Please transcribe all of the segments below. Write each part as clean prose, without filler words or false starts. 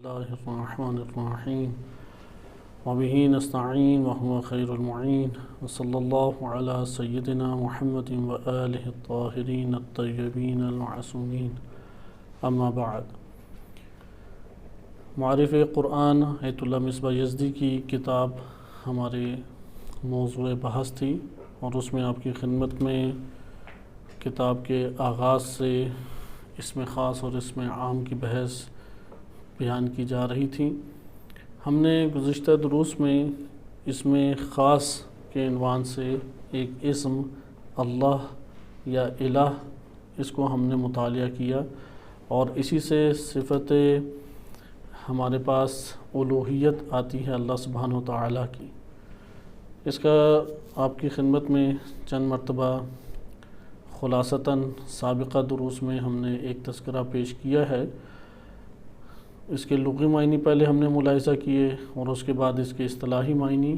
اللہ الرحمن الرحیم وبہ نستعین وهو خیر المعین وصلی اللہ علی سیدنا محمد وآلہ الطاہرین الطیبین المعصومین اما بعد۔ معارف قرآن آیت اللہ مصباح یزدی کی کتاب ہمارے موضوع بحث تھی، اور اس میں آپ کی خدمت میں کتاب کے آغاز سے اسم خاص اور اسم عام کی بحث بیان کی جا رہی تھی۔ ہم نے گزشتہ دروس میں اسم خاص کے عنوان سے ایک اسم اللہ یا الہ، اس کو ہم نے مطالعہ کیا، اور اسی سے صفت ہمارے پاس الوہیت آتی ہے اللہ سبحانہ وتعالیٰ کی۔ اس کا آپ کی خدمت میں چند مرتبہ خلاصتاً سابقہ دروس میں ہم نے ایک تذکرہ پیش کیا ہے۔ اس کے لغوی معنی پہلے ہم نے ملاحظہ کیے، اور اس کے بعد اس کے اصطلاحی معنی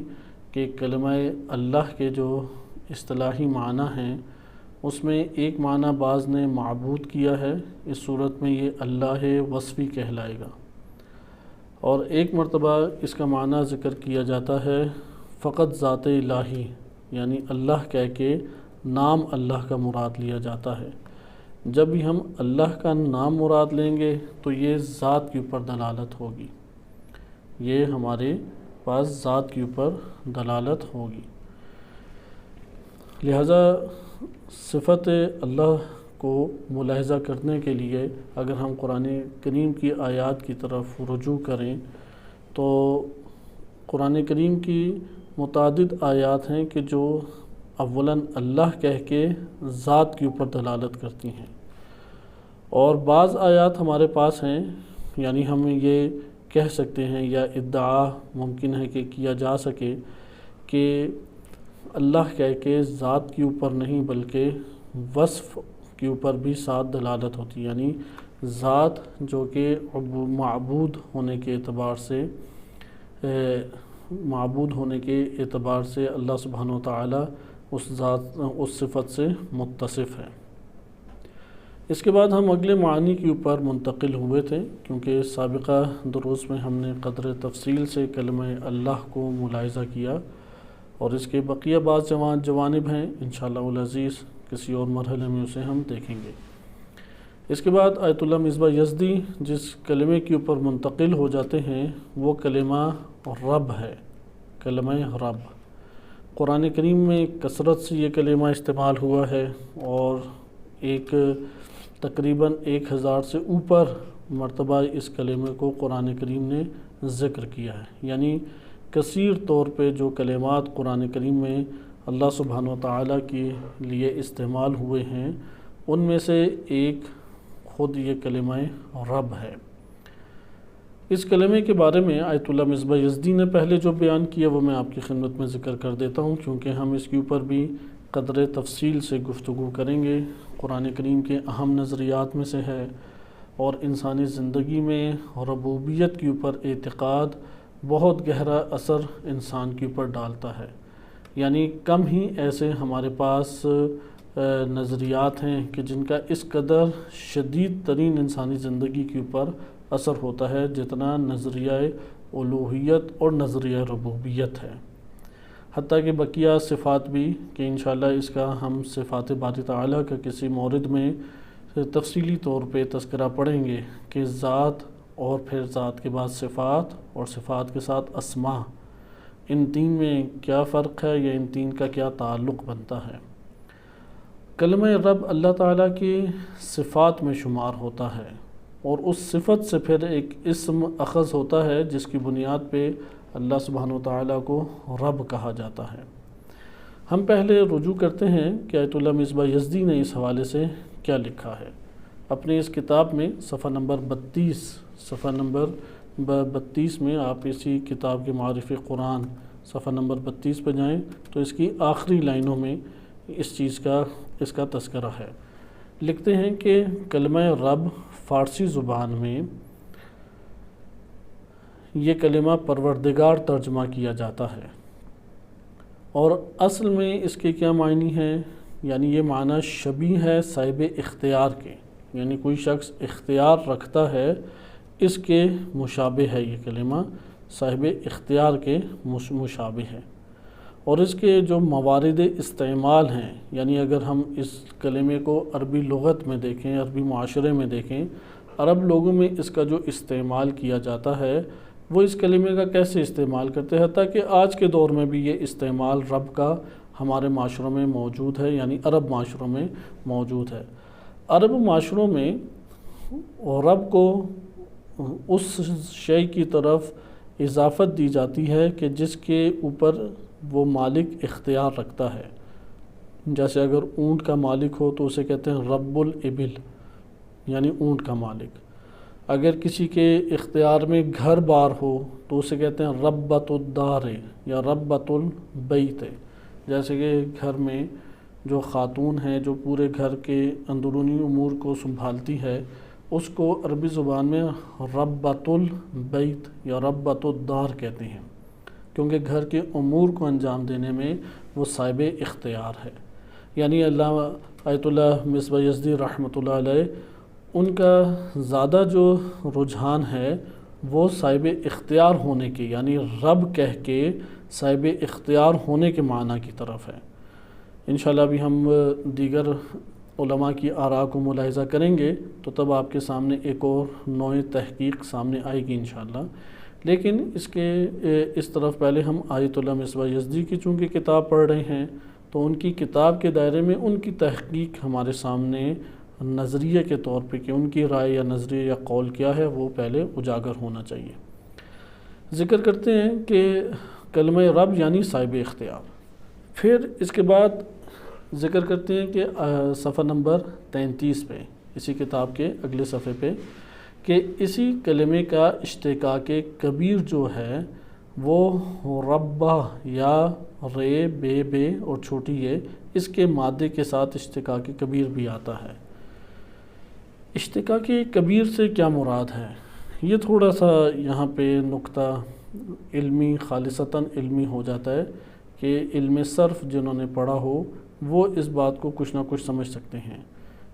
کہ کلمہ اللہ کے جو اصطلاحی معنی ہیں اس میں ایک معنی بعض نے معبود کیا ہے، اس صورت میں یہ اللہ وصفی کہلائے گا، اور ایک مرتبہ اس کا معنی ذکر کیا جاتا ہے فقط ذات الہی، یعنی اللہ کہہ کے نام اللہ کا مراد لیا جاتا ہے۔ جب بھی ہم اللہ کا نام مراد لیں گے تو یہ ذات کے اوپر دلالت ہوگی، یہ ہمارے پاس ذات کے اوپر دلالت ہوگی۔ لہذا صفت اللہ کو ملاحظہ کرنے کے لیے اگر ہم قرآن کریم کی آیات کی طرف رجوع کریں تو قرآن کریم کی متعدد آیات ہیں کہ جو اولاً اللہ کہہ کے ذات کے اوپر دلالت کرتی ہیں، اور بعض آیات ہمارے پاس ہیں، یعنی ہم یہ کہہ سکتے ہیں یا ادعا ممکن ہے کہ کیا جا سکے کہ اللہ کہہ کے ذات کے اوپر نہیں بلکہ وصف کے اوپر بھی ساتھ دلالت ہوتی ہے، یعنی ذات جو کہ معبود ہونے کے اعتبار سے اللہ سبحانہ وتعالی اس صفت سے متصف ہے۔ اس کے بعد ہم اگلے معنی کے اوپر منتقل ہوئے تھے، کیونکہ سابقہ دروس میں ہم نے قدر تفصیل سے کلمہ اللہ کو ملاحظہ کیا، اور اس کے بقیہ بعض جوانب ہیں، انشاءاللہ العزیز کسی اور مرحلے میں اسے ہم دیکھیں گے۔ اس کے بعد آیت اللہ مصباح یزدی جس کلمے کے اوپر منتقل ہو جاتے ہیں وہ کلمہ رب ہے، کلمہ رب۔ قرآن کریم میں کثرت سے یہ کلمہ استعمال ہوا ہے، اور تقریباً 1000 سے اوپر مرتبہ اس کلمے کو قرآن کریم نے ذکر کیا ہے، یعنی کثیر طور پہ جو کلمات قرآن کریم میں اللہ سبحانہ وتعالیٰ کے لیے استعمال ہوئے ہیں ان میں سے ایک خود یہ کلمہ رب ہے۔ اس کلمے کے بارے میں آیت اللہ مصباح یزدی نے پہلے جو بیان کیا وہ میں آپ کی خدمت میں ذکر کر دیتا ہوں، کیونکہ ہم اس کے اوپر بھی قدر تفصیل سے گفتگو کریں گے۔ قرآن کریم کے اہم نظریات میں سے ہے، اور انسانی زندگی میں ربوبیت کے اوپر اعتقاد بہت گہرا اثر انسان کے اوپر ڈالتا ہے، یعنی کم ہی ایسے ہمارے پاس نظریات ہیں کہ جن کا اس قدر شدید ترین انسانی زندگی کے اوپر اثر ہوتا ہے جتنا نظریہ الوہیت اور نظریہ ربوبیت ہے، حتیٰ کہ بقیہ صفات بھی، کہ انشاءاللہ اس کا ہم صفات باری تعالیٰ کا کسی مورد میں تفصیلی طور پہ تذکرہ پڑھیں گے کہ ذات اور پھر ذات کے بعد صفات اور صفات کے ساتھ اسماء، ان تین میں کیا فرق ہے یا ان تین کا کیا تعلق بنتا ہے۔ کلمہ رب اللہ تعالیٰ کی صفات میں شمار ہوتا ہے، اور اس صفت سے پھر ایک اسم اخذ ہوتا ہے جس کی بنیاد پہ اللہ سبحانہ وتعالیٰ کو رب کہا جاتا ہے۔ ہم پہلے رجوع کرتے ہیں کہ آیت اللہ مصباح یزدی نے اس حوالے سے کیا لکھا ہے۔ اپنی اس کتاب میں صفحہ نمبر 32 میں آپ اسی کتاب کے معارف قرآن صفحہ نمبر 32 پہ جائیں تو اس کی آخری لائنوں میں اس کا تذکرہ ہے۔ لکھتے ہیں کہ کلمہ رب فارسی زبان میں یہ کلمہ پروردگار ترجمہ کیا جاتا ہے، اور اصل میں اس کے کیا معنی ہیں، یعنی یہ معنی شبیہ ہے صاحب اختیار کے، یعنی کوئی شخص اختیار رکھتا ہے اس کے مشابہ ہے، یہ کلمہ صاحب اختیار کے مشابہ ہے۔ اور اس کے جو موارد استعمال ہیں، یعنی اگر ہم اس کلمے کو عربی لغت میں دیکھیں، عربی معاشرے میں دیکھیں، عرب لوگوں میں اس کا جو استعمال کیا جاتا ہے وہ اس کلمے کا کیسے استعمال کرتے ہیں، حتیٰ کہ آج کے دور میں بھی یہ استعمال رب کا ہمارے معاشروں میں موجود ہے، یعنی عرب معاشروں میں موجود ہے۔ عرب معاشروں میں رب کو اس شے کی طرف اضافت دی جاتی ہے کہ جس کے اوپر وہ مالک اختیار رکھتا ہے۔ جیسے اگر اونٹ کا مالک ہو تو اسے کہتے ہیں رب الابل، یعنی اونٹ کا مالک۔ اگر کسی کے اختیار میں گھر بار ہو تو اسے کہتے ہیں ربۃ الدار یا ربۃ البیت۔ جیسے کہ گھر میں جو خاتون ہے جو پورے گھر کے اندرونی امور کو سنبھالتی ہے، اس کو عربی زبان میں ربۃ البیت یا ربۃ الدار کہتے ہیں، کیونکہ گھر کے امور کو انجام دینے میں وہ صاحب اختیار ہے۔ یعنی علامہ آیت اللہ مصباح یزدی رحمۃ اللہ علیہ، ان کا زیادہ جو رجحان ہے وہ صاحب اختیار ہونے کے، یعنی رب کہہ کے صاحب اختیار ہونے کے معنی کی طرف ہے۔ انشاءاللہ ابھی ہم دیگر علماء کی آراء کو ملاحظہ کریں گے تو تب آپ کے سامنے ایک اور نوع تحقیق سامنے آئے گی انشاءاللہ۔ لیکن اس طرف پہلے ہم آیت اللہ مصباح یزدی کی چونکہ کتاب پڑھ رہے ہیں تو ان کی کتاب کے دائرے میں ان کی تحقیق ہمارے سامنے نظریے کے طور پہ کہ ان کی رائے یا نظریہ یا قول کیا ہے وہ پہلے اجاگر ہونا چاہیے۔ ذکر کرتے ہیں کہ کلمہ رب یعنی صاحب اختیار۔ پھر اس کے بعد ذکر کرتے ہیں کہ صفحہ نمبر 33 پہ، اسی کتاب کے اگلے صفحے پہ، کہ اسی کلمے کا اشتقاق کبیر جو ہے وہ ربہ یا رے بے بے اور چھوٹی ہے، اس کے مادے کے ساتھ اشتقاق کبیر بھی آتا ہے۔ اشتقاق کبیر سے کیا مراد ہے؟ یہ تھوڑا سا یہاں پہ نقطہ علمی خالصتاً علمی ہو جاتا ہے کہ علم صرف جنہوں نے پڑھا ہو وہ اس بات کو کچھ نہ کچھ سمجھ سکتے ہیں۔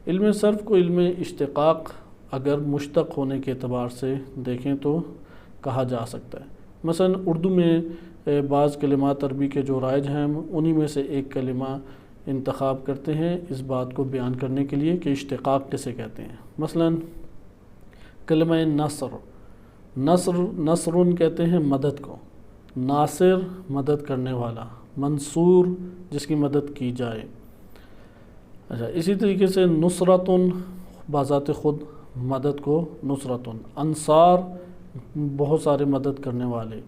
علم صرف کو علم اشتقاق اگر مشتق ہونے کے اعتبار سے دیکھیں تو کہا جا سکتا ہے۔ مثلا اردو میں بعض کلمات عربی کے جو رائج ہیں ہم انہی میں سے ایک کلمہ انتخاب کرتے ہیں اس بات کو بیان کرنے کے لیے کہ اشتقاق کسے کہتے ہیں۔ مثلا کلمہ نصر، نصرن کہتے ہیں مدد کو، ناصر مدد کرنے والا، منصور جس کی مدد کی جائے۔ اچھا، اسی طریقے سے نصرتن بذات خود مدد کو نصرتن، انصار بہت سارے مدد کرنے والے۔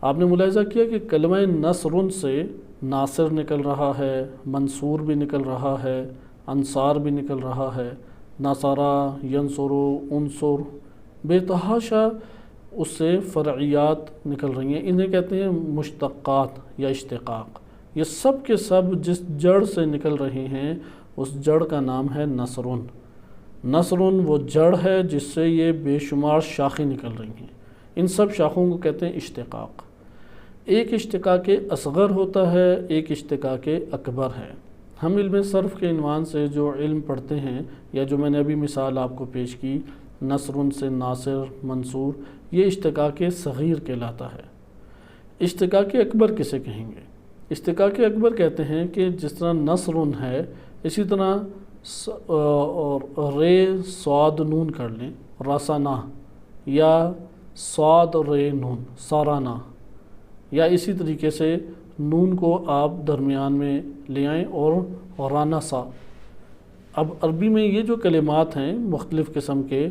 آپ نے ملاحظہ کیا کہ کلمہ نصرن سے ناصر نکل رہا ہے، منصور بھی نکل رہا ہے، انصار بھی نکل رہا ہے، نصرہ، ینصرو، انصر، بے تحاشا اس سے فرعیات نکل رہی ہیں، انہیں کہتے ہیں مشتقات یا اشتقاق۔ یہ سب کے سب جس جڑ سے نکل رہے ہیں اس جڑ کا نام ہے نصرن۔ نصرن وہ جڑ ہے جس سے یہ بے شمار شاخیں نکل رہی ہیں، ان سب شاخوں کو کہتے ہیں اشتقاق۔ ایک اشتقاق اصغر ہوتا ہے، ایک اشتقاق اکبر ہے۔ ہم علم صرف کے عنوان سے جو علم پڑھتے ہیں یا جو میں نے ابھی مثال آپ کو پیش کی نصرن سے ناصر، منصور، یہ اشتقاق صغیر کہلاتا ہے۔ اشتقاق اکبر کسے کہیں گے؟ اشتقاق اکبر کہتے ہیں کہ جس طرح نصرن ہے اسی طرح رے صاد نون کر لیں رسانہ، یا صاد رے نون سارانہ، یا اسی طریقے سے نون کو آپ درمیان میں لے آئیں اور رانا سا۔ اب عربی میں یہ جو کلمات ہیں مختلف قسم کے،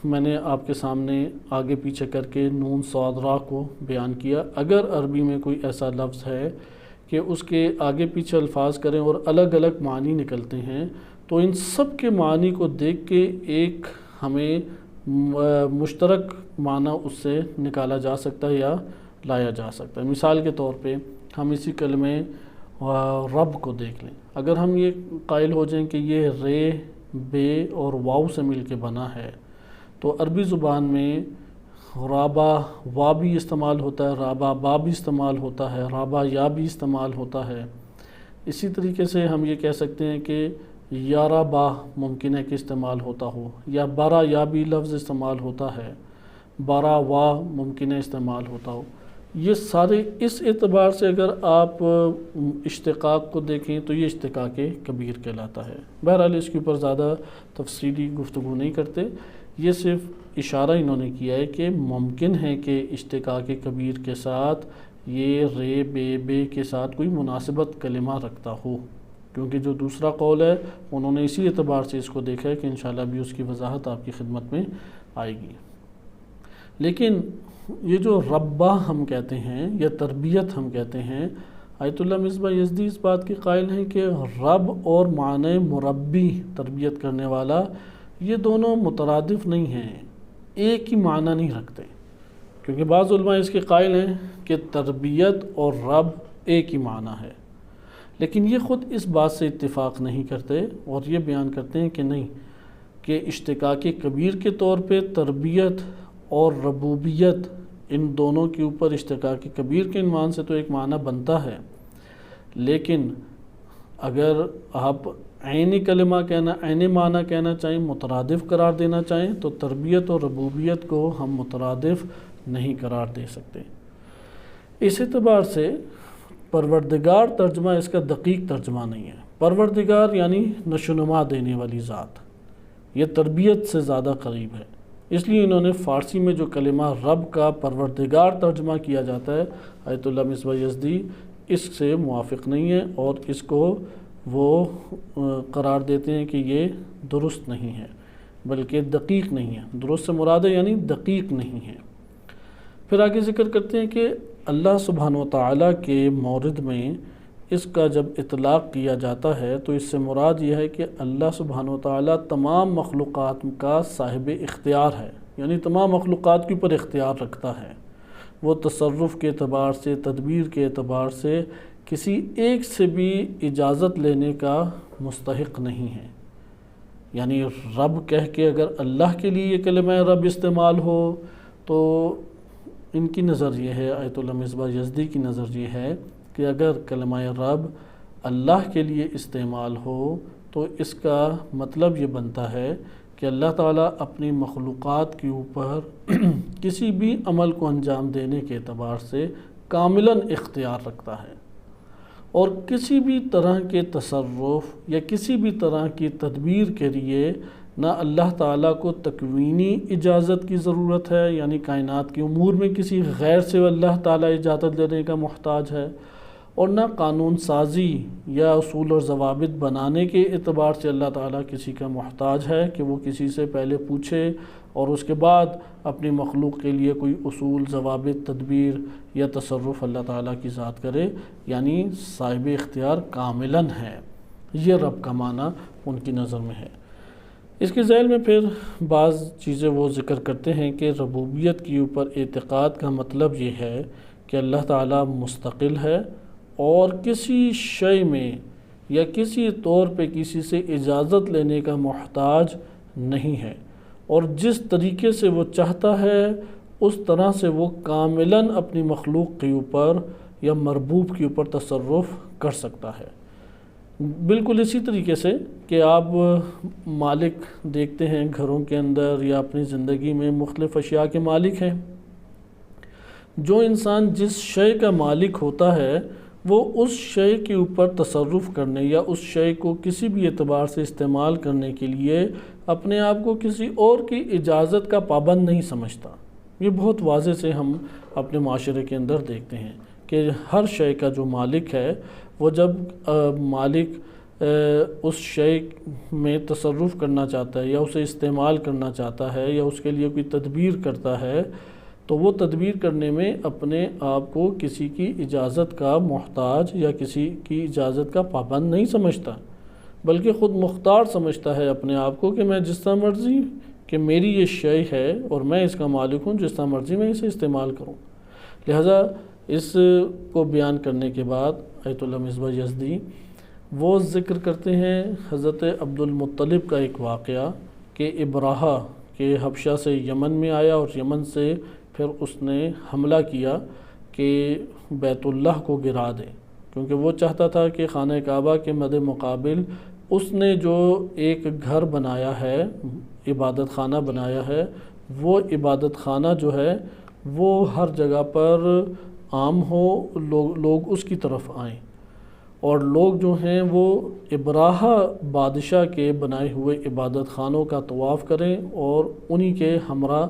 میں نے آپ کے سامنے آگے پیچھے کر کے نون صاد را کو بیان کیا۔ اگر عربی میں کوئی ایسا لفظ ہے کہ اس کے آگے پیچھے الفاظ کریں اور الگ الگ معنی نکلتے ہیں تو ان سب کے معنی کو دیکھ کے ایک ہمیں مشترک معنی اس سے نکالا جا سکتا ہے یا لایا جا سکتا ہے۔ مثال کے طور پہ ہم اسی کلمے رب کو دیکھ لیں، اگر ہم یہ قائل ہو جائیں کہ یہ رے بے اور واو سے مل کے بنا ہے تو عربی زبان میں رابا وا بھی استعمال ہوتا ہے، رابا با بھی استعمال ہوتا ہے، رابا یا بھی استعمال ہوتا ہے۔ اسی طریقے سے ہم یہ کہہ سکتے ہیں کہ یارا با ممکن ہے کہ استعمال ہوتا ہو، یا برا یا بھی لفظ استعمال ہوتا ہے، برا وا ممکن ہے استعمال ہوتا ہو۔ یہ سارے اس اعتبار سے اگر آپ اشتقاق کو دیکھیں تو یہ اشتقاق کبیر کہلاتا ہے۔ بہرحال اس کے اوپر زیادہ تفصیلی گفتگو نہیں کرتے، یہ صرف اشارہ انہوں نے کیا ہے کہ ممکن ہے کہ اشتقاق کبیر کے ساتھ یہ رے بے کے ساتھ کوئی مناسبت کلمہ رکھتا ہو، کیونکہ جو دوسرا قول ہے انہوں نے اسی اعتبار سے اس کو دیکھا ہے کہ انشاءاللہ بھی اس کی وضاحت آپ کی خدمت میں آئے گی۔ لیکن یہ جو ربا ہم کہتے ہیں یا تربیت ہم کہتے ہیں، آیت اللہ مصباح یزدی اس بات کی قائل ہیں کہ رب اور معنی مربی تربیت کرنے والا یہ دونوں مترادف نہیں ہیں، ایک ہی معنی نہیں رکھتے، کیونکہ بعض علماء اس کے قائل ہیں کہ تربیت اور رب ایک ہی معنی ہے، لیکن یہ خود اس بات سے اتفاق نہیں کرتے اور یہ بیان کرتے ہیں کہ نہیں، کہ اشتقاق کبیر کے طور پہ تربیت اور ربوبیت ان دونوں کے اوپر اشتقاق کبیر کے عنوان سے تو ایک معنی بنتا ہے، لیکن اگر آپ عینی کلمہ کہنا، عینی معنی کہنا چاہیں، مترادف قرار دینا چاہیں تو تربیت اور ربوبیت کو ہم مترادف نہیں قرار دے سکتے۔ اس اعتبار سے پروردگار ترجمہ اس کا دقیق ترجمہ نہیں ہے۔ پروردگار یعنی نشوونما دینے والی ذات، یہ تربیت سے زیادہ قریب ہے، اس لیے انہوں نے فارسی میں جو کلمہ رب کا پروردگار ترجمہ کیا جاتا ہے، آیت اللہ مصباح یزدی اس سے موافق نہیں ہے اور اس کو وہ قرار دیتے ہیں کہ یہ درست نہیں ہے، بلکہ دقیق نہیں ہے۔ درست سے مراد ہے یعنی دقیق نہیں ہے۔ پھر آگے ذکر کرتے ہیں کہ اللہ سبحانہ وتعالیٰ کے مورد میں اس کا جب اطلاق کیا جاتا ہے تو اس سے مراد یہ ہے کہ اللہ سبحانہ وتعالیٰ تمام مخلوقات کا صاحب اختیار ہے، یعنی تمام مخلوقات کے اوپر اختیار رکھتا ہے، وہ تصرف کے اعتبار سے، تدبیر کے اعتبار سے کسی ایک سے بھی اجازت لینے کا مستحق نہیں ہے۔ یعنی رب کہہ کے اگر اللہ کے لیے یہ کلمہ رب استعمال ہو تو ان کی نظر یہ ہے، آیت اللہ مصباح یزدی کی نظر یہ ہے کہ اگر کلمہ رب اللہ کے لیے استعمال ہو تو اس کا مطلب یہ بنتا ہے کہ اللہ تعالیٰ اپنی مخلوقات کے اوپر کسی بھی عمل کو انجام دینے کے اعتبار سے کاملاً اختیار رکھتا ہے، اور کسی بھی طرح کے تصرف یا کسی بھی طرح کی تدبیر کے لیے نہ اللہ تعالیٰ کو تکوینی اجازت کی ضرورت ہے، یعنی کائنات کے امور میں کسی غیر سے اللہ تعالیٰ اجازت لینے کا محتاج ہے، اور نہ قانون سازی یا اصول اور ضوابط بنانے کے اعتبار سے اللہ تعالیٰ کسی کا محتاج ہے کہ وہ کسی سے پہلے پوچھے اور اس کے بعد اپنی مخلوق کے لیے کوئی اصول، ضوابط، تدبیر یا تصرف اللہ تعالیٰ کی ذات کرے، یعنی صاحب اختیار کاملاً ہے۔ یہ رب کا معنی ان کی نظر میں ہے۔ اس کے ذیل میں پھر بعض چیزیں وہ ذکر کرتے ہیں کہ ربوبیت کے اوپر اعتقاد کا مطلب یہ ہے کہ اللہ تعالیٰ مستقل ہے اور کسی شے میں یا کسی طور پہ کسی سے اجازت لینے کا محتاج نہیں ہے، اور جس طریقے سے وہ چاہتا ہے اس طرح سے وہ کاملاً اپنی مخلوق کے اوپر یا مربوب کے اوپر تصرف کر سکتا ہے۔ بالکل اسی طریقے سے کہ آپ مالک دیکھتے ہیں گھروں کے اندر یا اپنی زندگی میں مختلف اشیاء کے مالک ہیں، جو انسان جس شے کا مالک ہوتا ہے وہ اس شے کے اوپر تصرف کرنے یا اس شے کو کسی بھی اعتبار سے استعمال کرنے کے لیے اپنے آپ کو کسی اور کی اجازت کا پابند نہیں سمجھتا۔ یہ بہت واضح سے ہم اپنے معاشرے کے اندر دیکھتے ہیں کہ ہر شے کا جو مالک ہے وہ جب مالک اس شے میں تصرف کرنا چاہتا ہے یا اسے استعمال کرنا چاہتا ہے یا اس کے لیے کوئی تدبیر کرتا ہے تو وہ تدبیر کرنے میں اپنے آپ کو کسی کی اجازت کا محتاج یا کسی کی اجازت کا پابند نہیں سمجھتا، بلکہ خود مختار سمجھتا ہے اپنے آپ کو کہ میں جس طرح مرضی کہ میری یہ شے ہے اور میں اس کا مالک ہوں، جس طرح مرضی میں اسے استعمال کروں۔ لہٰذا اس کو بیان کرنے کے بعد آیت اللہ مصباح یزدی وہ ذکر کرتے ہیں حضرت عبد المطلب کا ایک واقعہ کہ ابراہہ کہ حبشہ سے یمن میں آیا اور یمن سے پھر اس نے حملہ کیا کہ بیت اللہ کو گرا دے، کیونکہ وہ چاہتا تھا کہ خانہ کعبہ کے مد مقابل اس نے جو ایک گھر بنایا ہے، عبادت خانہ بنایا ہے، وہ عبادت خانہ جو ہے وہ ہر جگہ پر عام ہو، لوگ اس کی طرف آئیں، اور لوگ جو ہیں وہ ابراہہ بادشاہ کے بنائے ہوئے عبادت خانوں کا طواف کریں اور انہی کے ہمراہ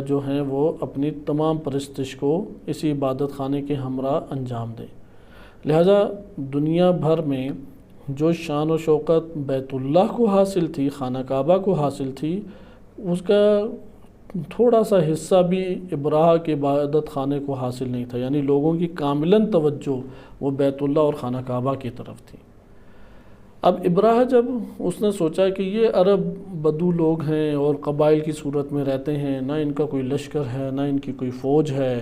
جو ہیں وہ اپنی تمام پرستش کو اسی عبادت خانے کے ہمراہ انجام دیں۔ لہذا دنیا بھر میں جو شان و شوکت بیت اللہ کو حاصل تھی، خانہ کعبہ کو حاصل تھی، اس کا تھوڑا سا حصہ بھی ابراہہ کے عبادت خانے کو حاصل نہیں تھا، یعنی لوگوں کی کاملاً توجہ وہ بیت اللہ اور خانہ کعبہ کی طرف تھی۔ اب ابراہہ جب اس نے سوچا کہ یہ عرب بدو لوگ ہیں اور قبائل کی صورت میں رہتے ہیں، نہ ان کا کوئی لشکر ہے، نہ ان کی کوئی فوج ہے،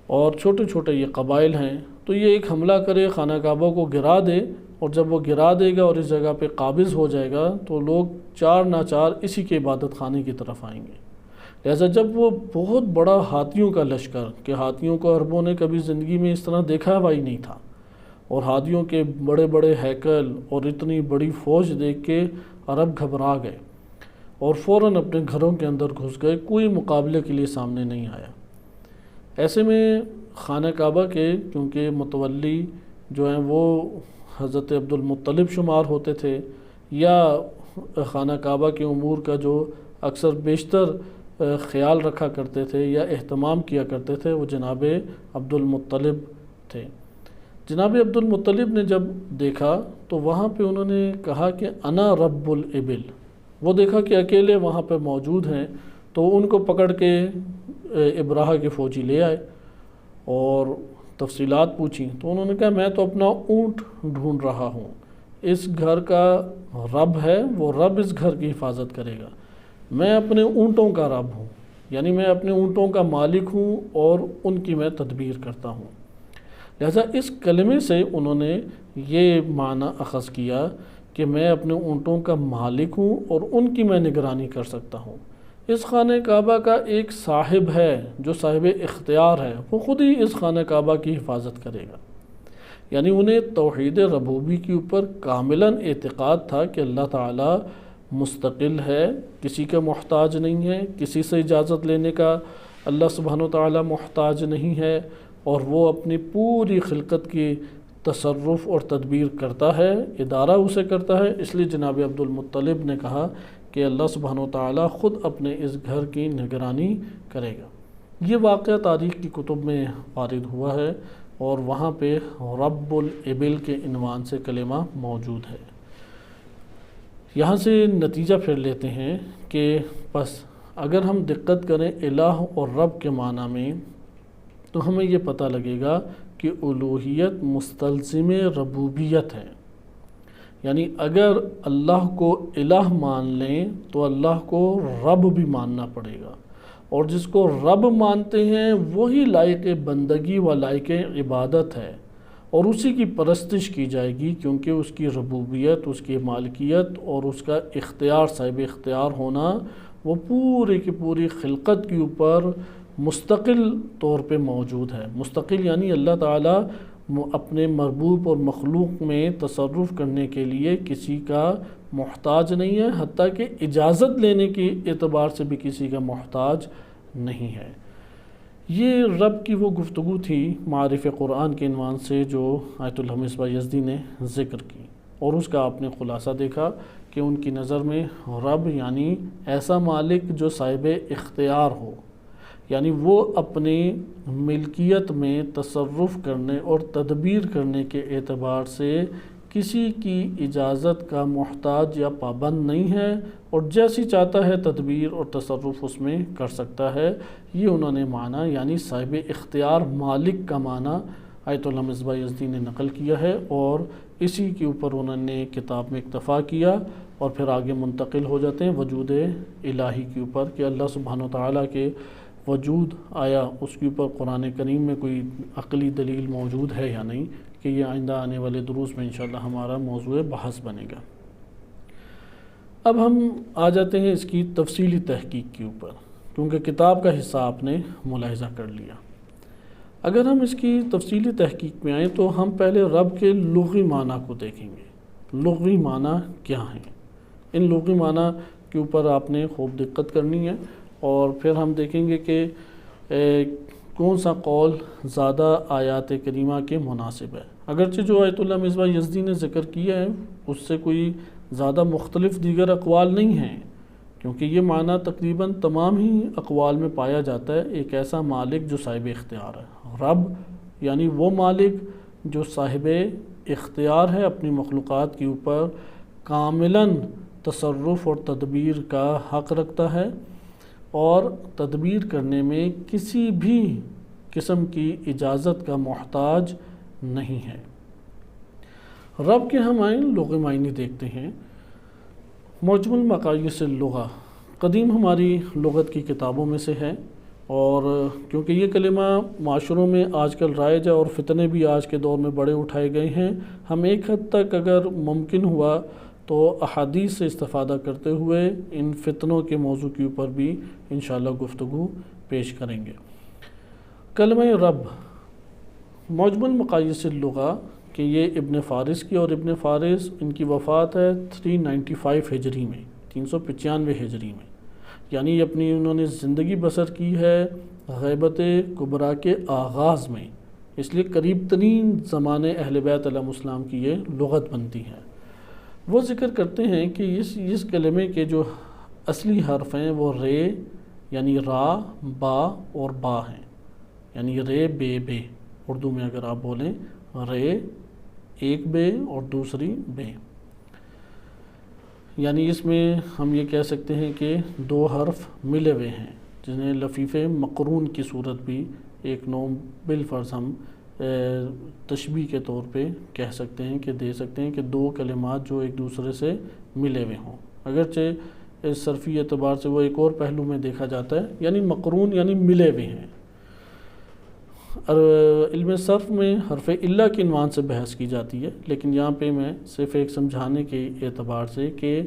اور چھوٹے چھوٹے یہ قبائل ہیں، تو یہ ایک حملہ کرے، خانہ کعبہ کو گرا دے، اور جب وہ گرا دے گا اور اس جگہ پہ قابض ہو جائے گا تو لوگ چار ناچار اسی کے عبادت خانے کی طرف آئیں گے۔ لہذا جب وہ بہت بڑا ہاتھیوں کا لشکر، کہ ہاتھیوں کو عربوں نے کبھی زندگی میں اس طرح دیکھا ہی نہیں تھا، اور ہاتھیوں کے بڑے بڑے ہیکل اور اتنی بڑی فوج دیکھ کے عرب گھبرا گئے اور فوراً اپنے گھروں کے اندر گھس گئے، کوئی مقابلے کے لیے سامنے نہیں آیا۔ ایسے میں خانہ کعبہ کے کیونکہ متولی جو ہیں وہ حضرت عبد المطلب شمار ہوتے تھے، یا خانہ کعبہ کے امور کا جو اکثر بیشتر خیال رکھا کرتے تھے یا اہتمام کیا کرتے تھے، وہ جناب عبد المطلب تھے۔ جناب عبد المطلب نے جب دیکھا تو وہاں پہ انہوں نے کہا کہ انا رب الابل، وہ دیکھا کہ اکیلے وہاں پہ موجود ہیں، تو ان کو پکڑ کے ابراہہ کے فوجی لے آئے اور تفصیلات پوچھیں، تو انہوں نے کہا میں تو اپنا اونٹ ڈھونڈ رہا ہوں، اس گھر کا رب ہے، وہ رب اس گھر کی حفاظت کرے گا، میں اپنے اونٹوں کا رب ہوں، یعنی میں اپنے اونٹوں کا مالک ہوں اور ان کی میں تدبیر کرتا ہوں۔ لہذا اس کلمے سے انہوں نے یہ معنی اخذ کیا کہ میں اپنے اونٹوں کا مالک ہوں اور ان کی میں نگرانی کر سکتا ہوں۔ اس خانہ کعبہ کا ایک صاحب ہے جو صاحب اختیار ہے، وہ خود ہی اس خانہ کعبہ کی حفاظت کرے گا۔ یعنی انہیں توحید ربوبی کے اوپر کاملاً اعتقاد تھا کہ اللہ تعالیٰ مستقل ہے، کسی کا محتاج نہیں ہے، کسی سے اجازت لینے کا اللہ سبحانہ وتعالی محتاج نہیں ہے، اور وہ اپنی پوری خلقت کی تصرف اور تدبیر کرتا ہے، ادارہ اسے کرتا ہے۔ اس لیے جناب عبد المطلب نے کہا کہ اللہ سبحانہ وتعالی خود اپنے اس گھر کی نگرانی کرے گا۔ یہ واقعہ تاریخ کی کتب میں وارد ہوا ہے، اور وہاں پہ رب الابل کے عنوان سے کلمہ موجود ہے۔ یہاں سے نتیجہ پھر لیتے ہیں کہ بس اگر ہم دقت کریں الہ اور رب کے معنی میں، تو ہمیں یہ پتہ لگے گا کہ الوہیت مستلزم ربوبیت ہے، یعنی اگر اللہ کو الہ مان لیں تو اللہ کو رب بھی ماننا پڑے گا، اور جس کو رب مانتے ہیں وہی لائق بندگی و لائق عبادت ہے، اور اسی کی پرستش کی جائے گی، کیونکہ اس کی ربوبیت، اس کی مالکیت اور اس کا اختیار، صاحب اختیار ہونا، وہ پوری کی پوری خلقت کے اوپر مستقل طور پہ موجود ہے۔ مستقل یعنی اللہ تعالیٰ اپنے مربوب اور مخلوق میں تصرف کرنے کے لیے کسی کا محتاج نہیں ہے، حتیٰ کہ اجازت لینے کے اعتبار سے بھی کسی کا محتاج نہیں ہے۔ یہ رب کی وہ گفتگو تھی معارف قرآن کے عنوان سے جو آیت اللہ مصباح یزدی نے ذکر کی، اور اس کا آپ نے خلاصہ دیکھا کہ ان کی نظر میں رب یعنی ایسا مالک جو صاحب اختیار ہو، یعنی وہ اپنی ملکیت میں تصرف کرنے اور تدبیر کرنے کے اعتبار سے کسی کی اجازت کا محتاج یا پابند نہیں ہے، اور جیسی چاہتا ہے تدبیر اور تصرف اس میں کر سکتا ہے۔ یہ انہوں نے معنی یعنی صاحب اختیار مالک کا معنی آیت اللہ مصباح یزدی نے نقل کیا ہے، اور اسی کے اوپر انہوں نے کتاب میں اکتفا کیا، اور پھر آگے منتقل ہو جاتے ہیں وجود الہی کے اوپر کہ اللہ سبحانہ وتعالی کے وجود آیا اس کے اوپر قرآن کریم میں کوئی عقلی دلیل موجود ہے یا نہیں، کہ یہ آئندہ آنے والے دروس میں انشاءاللہ ہمارا موضوع بحث بنے گا۔ اب ہم آ جاتے ہیں اس کی تفصیلی تحقیق کے اوپر، کیونکہ کتاب کا حصہ آپ نے ملاحظہ کر لیا۔ اگر ہم اس کی تفصیلی تحقیق میں آئیں تو ہم پہلے رب کے لغوی معنی کو دیکھیں گے لغوی معنی کیا ہیں۔ ان لغوی معنی کے اوپر آپ نے خوب دقت کرنی ہے، اور پھر ہم دیکھیں گے کہ کون سا قول زیادہ آیات کریمہ کے مناسب ہے۔ اگرچہ جو آیت اللہ مصباح یزدی نے ذکر کیا ہے اس سے کوئی زیادہ مختلف دیگر اقوال نہیں ہیں، کیونکہ یہ معنی تقریباً تمام ہی اقوال میں پایا جاتا ہے، ایک ایسا مالک جو صاحب اختیار ہے۔ رب یعنی وہ مالک جو صاحب اختیار ہے، اپنی مخلوقات کے اوپر کاملاً تصرف اور تدبیر کا حق رکھتا ہے، اور تدبیر کرنے میں کسی بھی قسم کی اجازت کا محتاج نہیں ہے۔ رب کے ہم آئیں لغوی معنی دیکھتے ہیں۔ معجم المقاییس اللغہ قدیم ہماری لغت کی کتابوں میں سے ہے، اور کیونکہ یہ کلمہ معاشروں میں آج کل رائج ہے اور فتنے بھی آج کے دور میں بڑے اٹھائے گئے ہیں، ہم ایک حد تک اگر ممکن ہوا تو احادیث سے استفادہ کرتے ہوئے ان فتنوں کے موضوع کے اوپر بھی انشاءاللہ گفتگو پیش کریں گے۔ کلمہ رب معجم المقاییس اللغہ کہ یہ ابن فارس کی، اور ابن فارس ان کی وفات ہے 395 ہجری میں، 395 ہجری میں، یعنی اپنی انہوں نے زندگی بسر کی ہے غیبت کبریٰ کے آغاز میں، اس لیے قریب ترین زمانے اہل بیت علیہ السلام کی یہ لغت بنتی ہے۔ وہ ذکر کرتے ہیں کہ اس کلمے کے جو اصلی حرف ہیں وہ رے یعنی را، با اور با ہیں، یعنی رے بے اردو میں اگر آپ بولیں رے ایک بے اور دوسری بے، یعنی اس میں ہم یہ کہہ سکتے ہیں کہ دو حرف ملے ہوئے ہیں، جنہیں لفیف مقرون کی صورت بھی ایک نوع بالفرض ہم تشبیہ کے طور پہ کہہ سکتے ہیں کہ دے سکتے ہیں کہ دو کلمات جو ایک دوسرے سے ملے ہوئے ہوں، اگرچہ اس صرفی اعتبار سے وہ ایک اور پہلو میں دیکھا جاتا ہے، یعنی مقرون یعنی ملے ہوئے ہیں۔ علم صرف میں حرف اللہ کے عنوان سے بحث کی جاتی ہے، لیکن یہاں پہ میں صرف ایک سمجھانے کے اعتبار سے کہ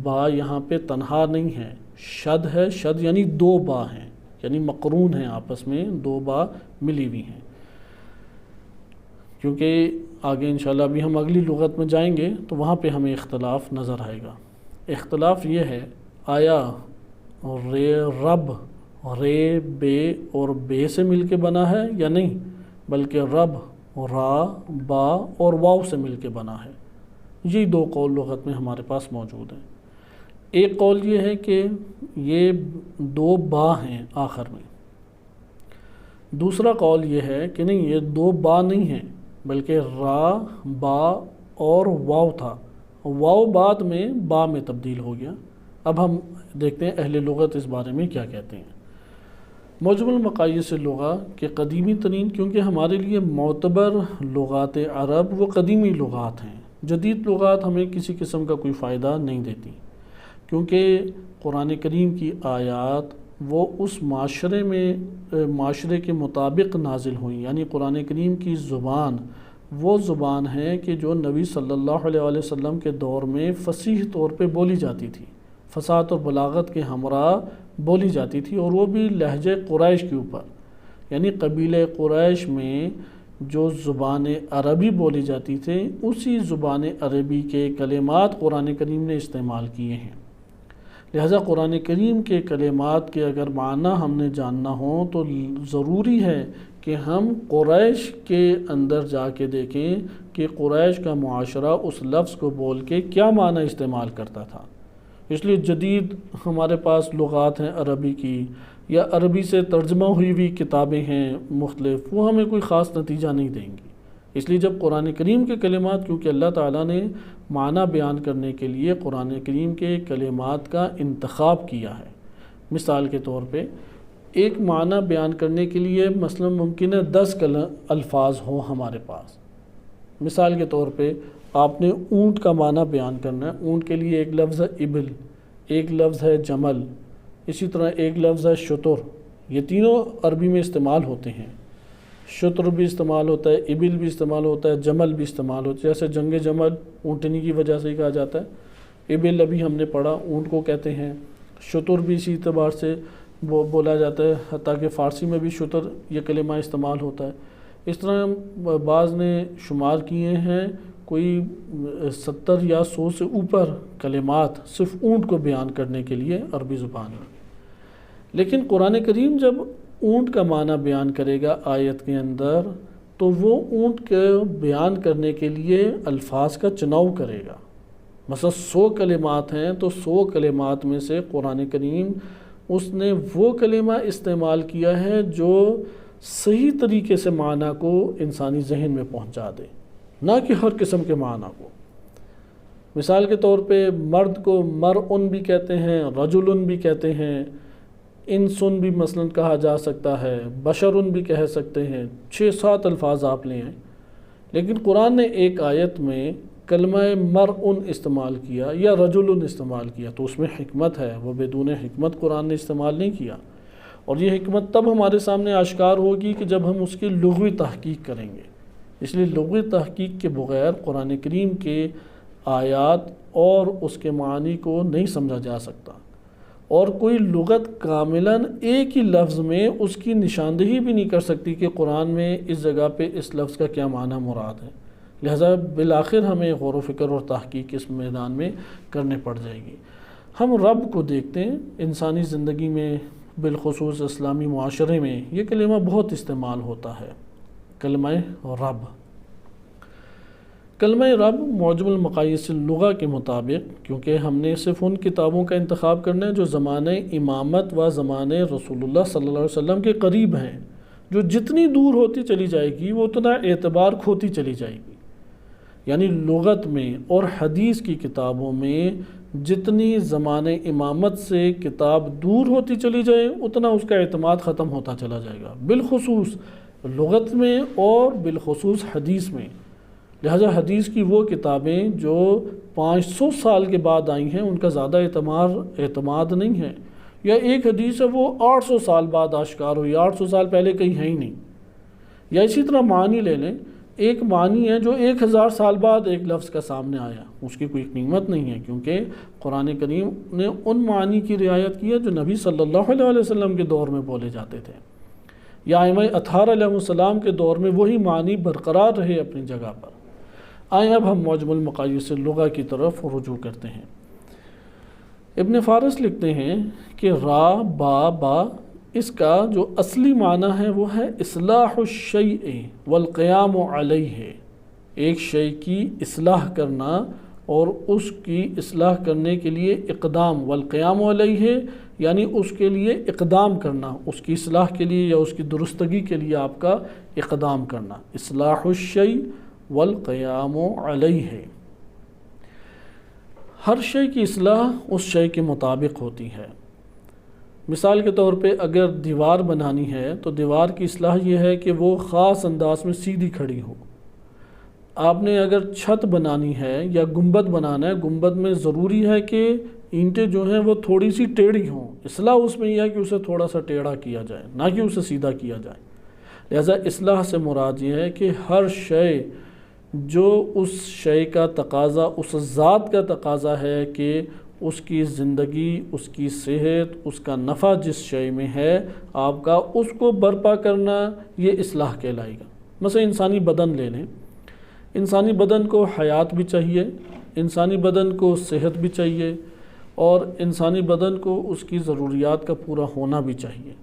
با یہاں پہ تنہا نہیں ہے، شد ہے، شد یعنی دو با ہیں، یعنی مقرون ہیں، آپس میں دو با ملی ہوئی ہیں۔ کیونکہ آگے انشاءاللہ ابھی ہم اگلی لغت میں جائیں گے تو وہاں پہ ہمیں اختلاف نظر آئے گا۔ اختلاف یہ ہے آیا رب رے بے اور بے سے مل کے بنا ہے یا نہیں، بلکہ رب را با اور واو سے مل کے بنا ہے۔ یہ دو قول لغت میں ہمارے پاس موجود ہیں۔ ایک قول یہ ہے کہ یہ دو با ہیں آخر میں، دوسرا قول یہ ہے کہ نہیں، یہ دو با نہیں ہیں بلکہ را با اور واو تھا، واو بعد میں با میں تبدیل ہو گیا۔ اب ہم دیکھتے ہیں اہل لغت اس بارے میں کیا کہتے ہیں۔ معجم المقاییس اللغہ کہ قدیمی ترین، کیونکہ ہمارے لیے معتبر لغات عرب وہ قدیمی لغات ہیں، جدید لغات ہمیں کسی قسم کا کوئی فائدہ نہیں دیتی، کیونکہ قرآن کریم کی آیات وہ اس معاشرے کے مطابق نازل ہوئیں، یعنی قرآن کریم کی زبان وہ زبان ہے کہ جو نبی صلی اللہ علیہ وسلم کے دور میں فصیح طور پہ بولی جاتی تھی، فصاحت اور بلاغت کے ہمراہ بولی جاتی تھی، اور وہ بھی لہجہ قریش کے اوپر، یعنی قبیلہ قریش میں جو زبان عربی بولی جاتی تھی اسی زبان عربی کے کلمات قرآن کریم نے استعمال کیے ہیں۔ لہذا قرآن کریم کے کلمات کے اگر معنی ہم نے جاننا ہو تو ضروری ہے کہ ہم قریش کے اندر جا کے دیکھیں کہ قریش کا معاشرہ اس لفظ کو بول کے کیا معنی استعمال کرتا تھا۔ اس لیے جدید ہمارے پاس لغات ہیں عربی کی، یا عربی سے ترجمہ ہوئی ہوئی کتابیں ہیں مختلف، وہ ہمیں کوئی خاص نتیجہ نہیں دیں گی۔ اس لیے جب قرآن کریم کے کلمات، کیونکہ اللہ تعالیٰ نے معنی بیان کرنے کے لیے قرآن کریم کے کلمات کا انتخاب کیا ہے، مثال کے طور پہ ایک معنی بیان کرنے کے لیے مثلا ممکن ہے 10 الفاظ ہوں ہمارے پاس۔ مثال کے طور پہ آپ نے اونٹ کا معنی بیان کرنا ہے، اونٹ کے لیے ایک لفظ ہے ابل، ایک لفظ ہے جمل، اسی طرح ایک لفظ ہے شتر، یہ تینوں عربی میں استعمال ہوتے ہیں۔ شتر بھی استعمال ہوتا ہے، ابل بھی استعمال ہوتا ہے، جمل بھی استعمال ہوتا ہے، جیسے جنگ جمل اونٹنی کی وجہ سے ہی کہا جاتا ہے، ابل ابھی ہم نے پڑھا اونٹ کو کہتے ہیں، شتر بھی اسی اعتبار سے بولا جاتا ہے، حتیٰ کہ فارسی میں بھی شتر یہ کلمہ استعمال ہوتا ہے۔ اس طرح بعض نے شمار کیے ہیں کوئی 70 یا 100 سے اوپر کلمات صرف اونٹ کو بیان کرنے کے لیے عربی زبان میں، لیکن قرآن کریم جب اونٹ کا معنی بیان کرے گا آیت کے اندر تو وہ اونٹ کے بیان کرنے کے لیے الفاظ کا چناؤ کرے گا۔ مثلا 100 کلمات ہیں تو 100 کلمات میں سے قرآن کریم اس نے وہ کلمہ استعمال کیا ہے جو صحیح طریقے سے معنی کو انسانی ذہن میں پہنچا دے، نہ کہ ہر قسم کے معنی کو۔ مثال کے طور پہ مرد کو مرءن بھی کہتے ہیں، رجلن بھی کہتے ہیں، انسن بھی مثلا کہا جا سکتا ہے، بشرن بھی کہہ سکتے ہیں، 6-7 الفاظ آپ لے آئیں، لیکن قرآن نے ایک آیت میں کلمہ مرءن استعمال کیا یا رجلن استعمال کیا تو اس میں حکمت ہے، وہ بدون حکمت قرآن نے استعمال نہیں کیا، اور یہ حکمت تب ہمارے سامنے آشکار ہوگی کہ جب ہم اس کی لغوی تحقیق کریں گے۔ اس لیے لغوی تحقیق کے بغیر قرآن کریم کے آیات اور اس کے معنی کو نہیں سمجھا جا سکتا، اور کوئی لغت کاملاً ایک ہی لفظ میں اس کی نشاندہی بھی نہیں کر سکتی کہ قرآن میں اس جگہ پہ اس لفظ کا کیا معنی مراد ہے، لہذا بالآخر ہمیں غور و فکر اور تحقیق اس میدان میں کرنے پڑ جائے گی۔ ہم رب کو دیکھتے ہیں انسانی زندگی میں، بالخصوص اسلامی معاشرے میں یہ کلمہ بہت استعمال ہوتا ہے، کلمہ رب۔ کلمہ رب معجم المقاییس اللغہ کے مطابق، کیونکہ ہم نے صرف ان کتابوں کا انتخاب کرنا ہے جو زمانہ امامت و زمانہ رسول اللہ صلی اللہ علیہ وسلم کے قریب ہیں، جو جتنی دور ہوتی چلی جائے گی وہ اتنا اعتبار کھوتی چلی جائے گی، یعنی لغت میں اور حدیث کی کتابوں میں جتنی زمانہ امامت سے کتاب دور ہوتی چلی جائے اتنا اس کا اعتماد ختم ہوتا چلا جائے گا، بالخصوص لغت میں اور بالخصوص حدیث میں۔ لہذا حدیث کی وہ کتابیں جو 500 سال کے بعد آئی ہیں ان کا زیادہ اعتماد نہیں ہے، یا ایک حدیث ہے وہ 800 سال بعد آشکار ہوئی، 800 سال پہلے کہیں ہے ہی نہیں۔ یا اسی طرح معنی لے لیں، ایک معنی ہے جو 1000 سال بعد ایک لفظ کا سامنے آیا، اس کی کوئی قیمت نہیں ہے، کیونکہ قرآن کریم نے ان معنی کی رعایت کی ہے جو نبی صلی اللہ علیہ وسلم کے دور میں بولے جاتے تھے، یا ائمہ اطہار علیہ السلام کے دور میں وہی معنی برقرار رہے اپنی جگہ پر۔ آئیں اب ہم معجم المقاییس اللغہ کی طرف رجوع کرتے ہیں۔ ابن فارس لکھتے ہیں کہ را با اس کا جو اصلی معنی ہے وہ ہے اصلاح الشیء والقیام علیہ، ایک شے کی اصلاح کرنا اور اس کی اصلاح کرنے کے لیے اقدام، والقیام علیہ یعنی اس کے لیے اقدام کرنا، اس کی اصلاح کے لیے یا اس کی درستگی کے لیے آپ کا اقدام کرنا، اصلاح الشیء والقیام علیہ۔ ہر شے کی اصلاح اس شے کے مطابق ہوتی ہے۔ مثال کے طور پہ اگر دیوار بنانی ہے تو دیوار کی اصلاح یہ ہے کہ وہ خاص انداز میں سیدھی کھڑی ہو۔ آپ نے اگر چھت بنانی ہے یا گنبد بنانا ہے، گنبد میں ضروری ہے کہ اینٹیں جو ہیں وہ تھوڑی سی ٹیڑھی ہوں، اصلاح اس میں یہ ہے کہ اسے تھوڑا سا ٹیڑھا کیا جائے، نہ کہ اسے سیدھا کیا جائے۔ لہذا اصلاح سے مراد یہ ہے کہ ہر شے جو اس شے کا تقاضا، اس ذات کا تقاضا ہے کہ اس کی زندگی، اس کی صحت، اس کا نفع جس شے میں ہے آپ کا، اس کو برپا کرنا یہ اصلاح کہلائے گا۔ مثلا انسانی بدن لے لیں، انسانی بدن کو حیات بھی چاہیے، انسانی بدن کو صحت بھی چاہیے، اور انسانی بدن کو اس کی ضروریات کا پورا ہونا بھی چاہیے۔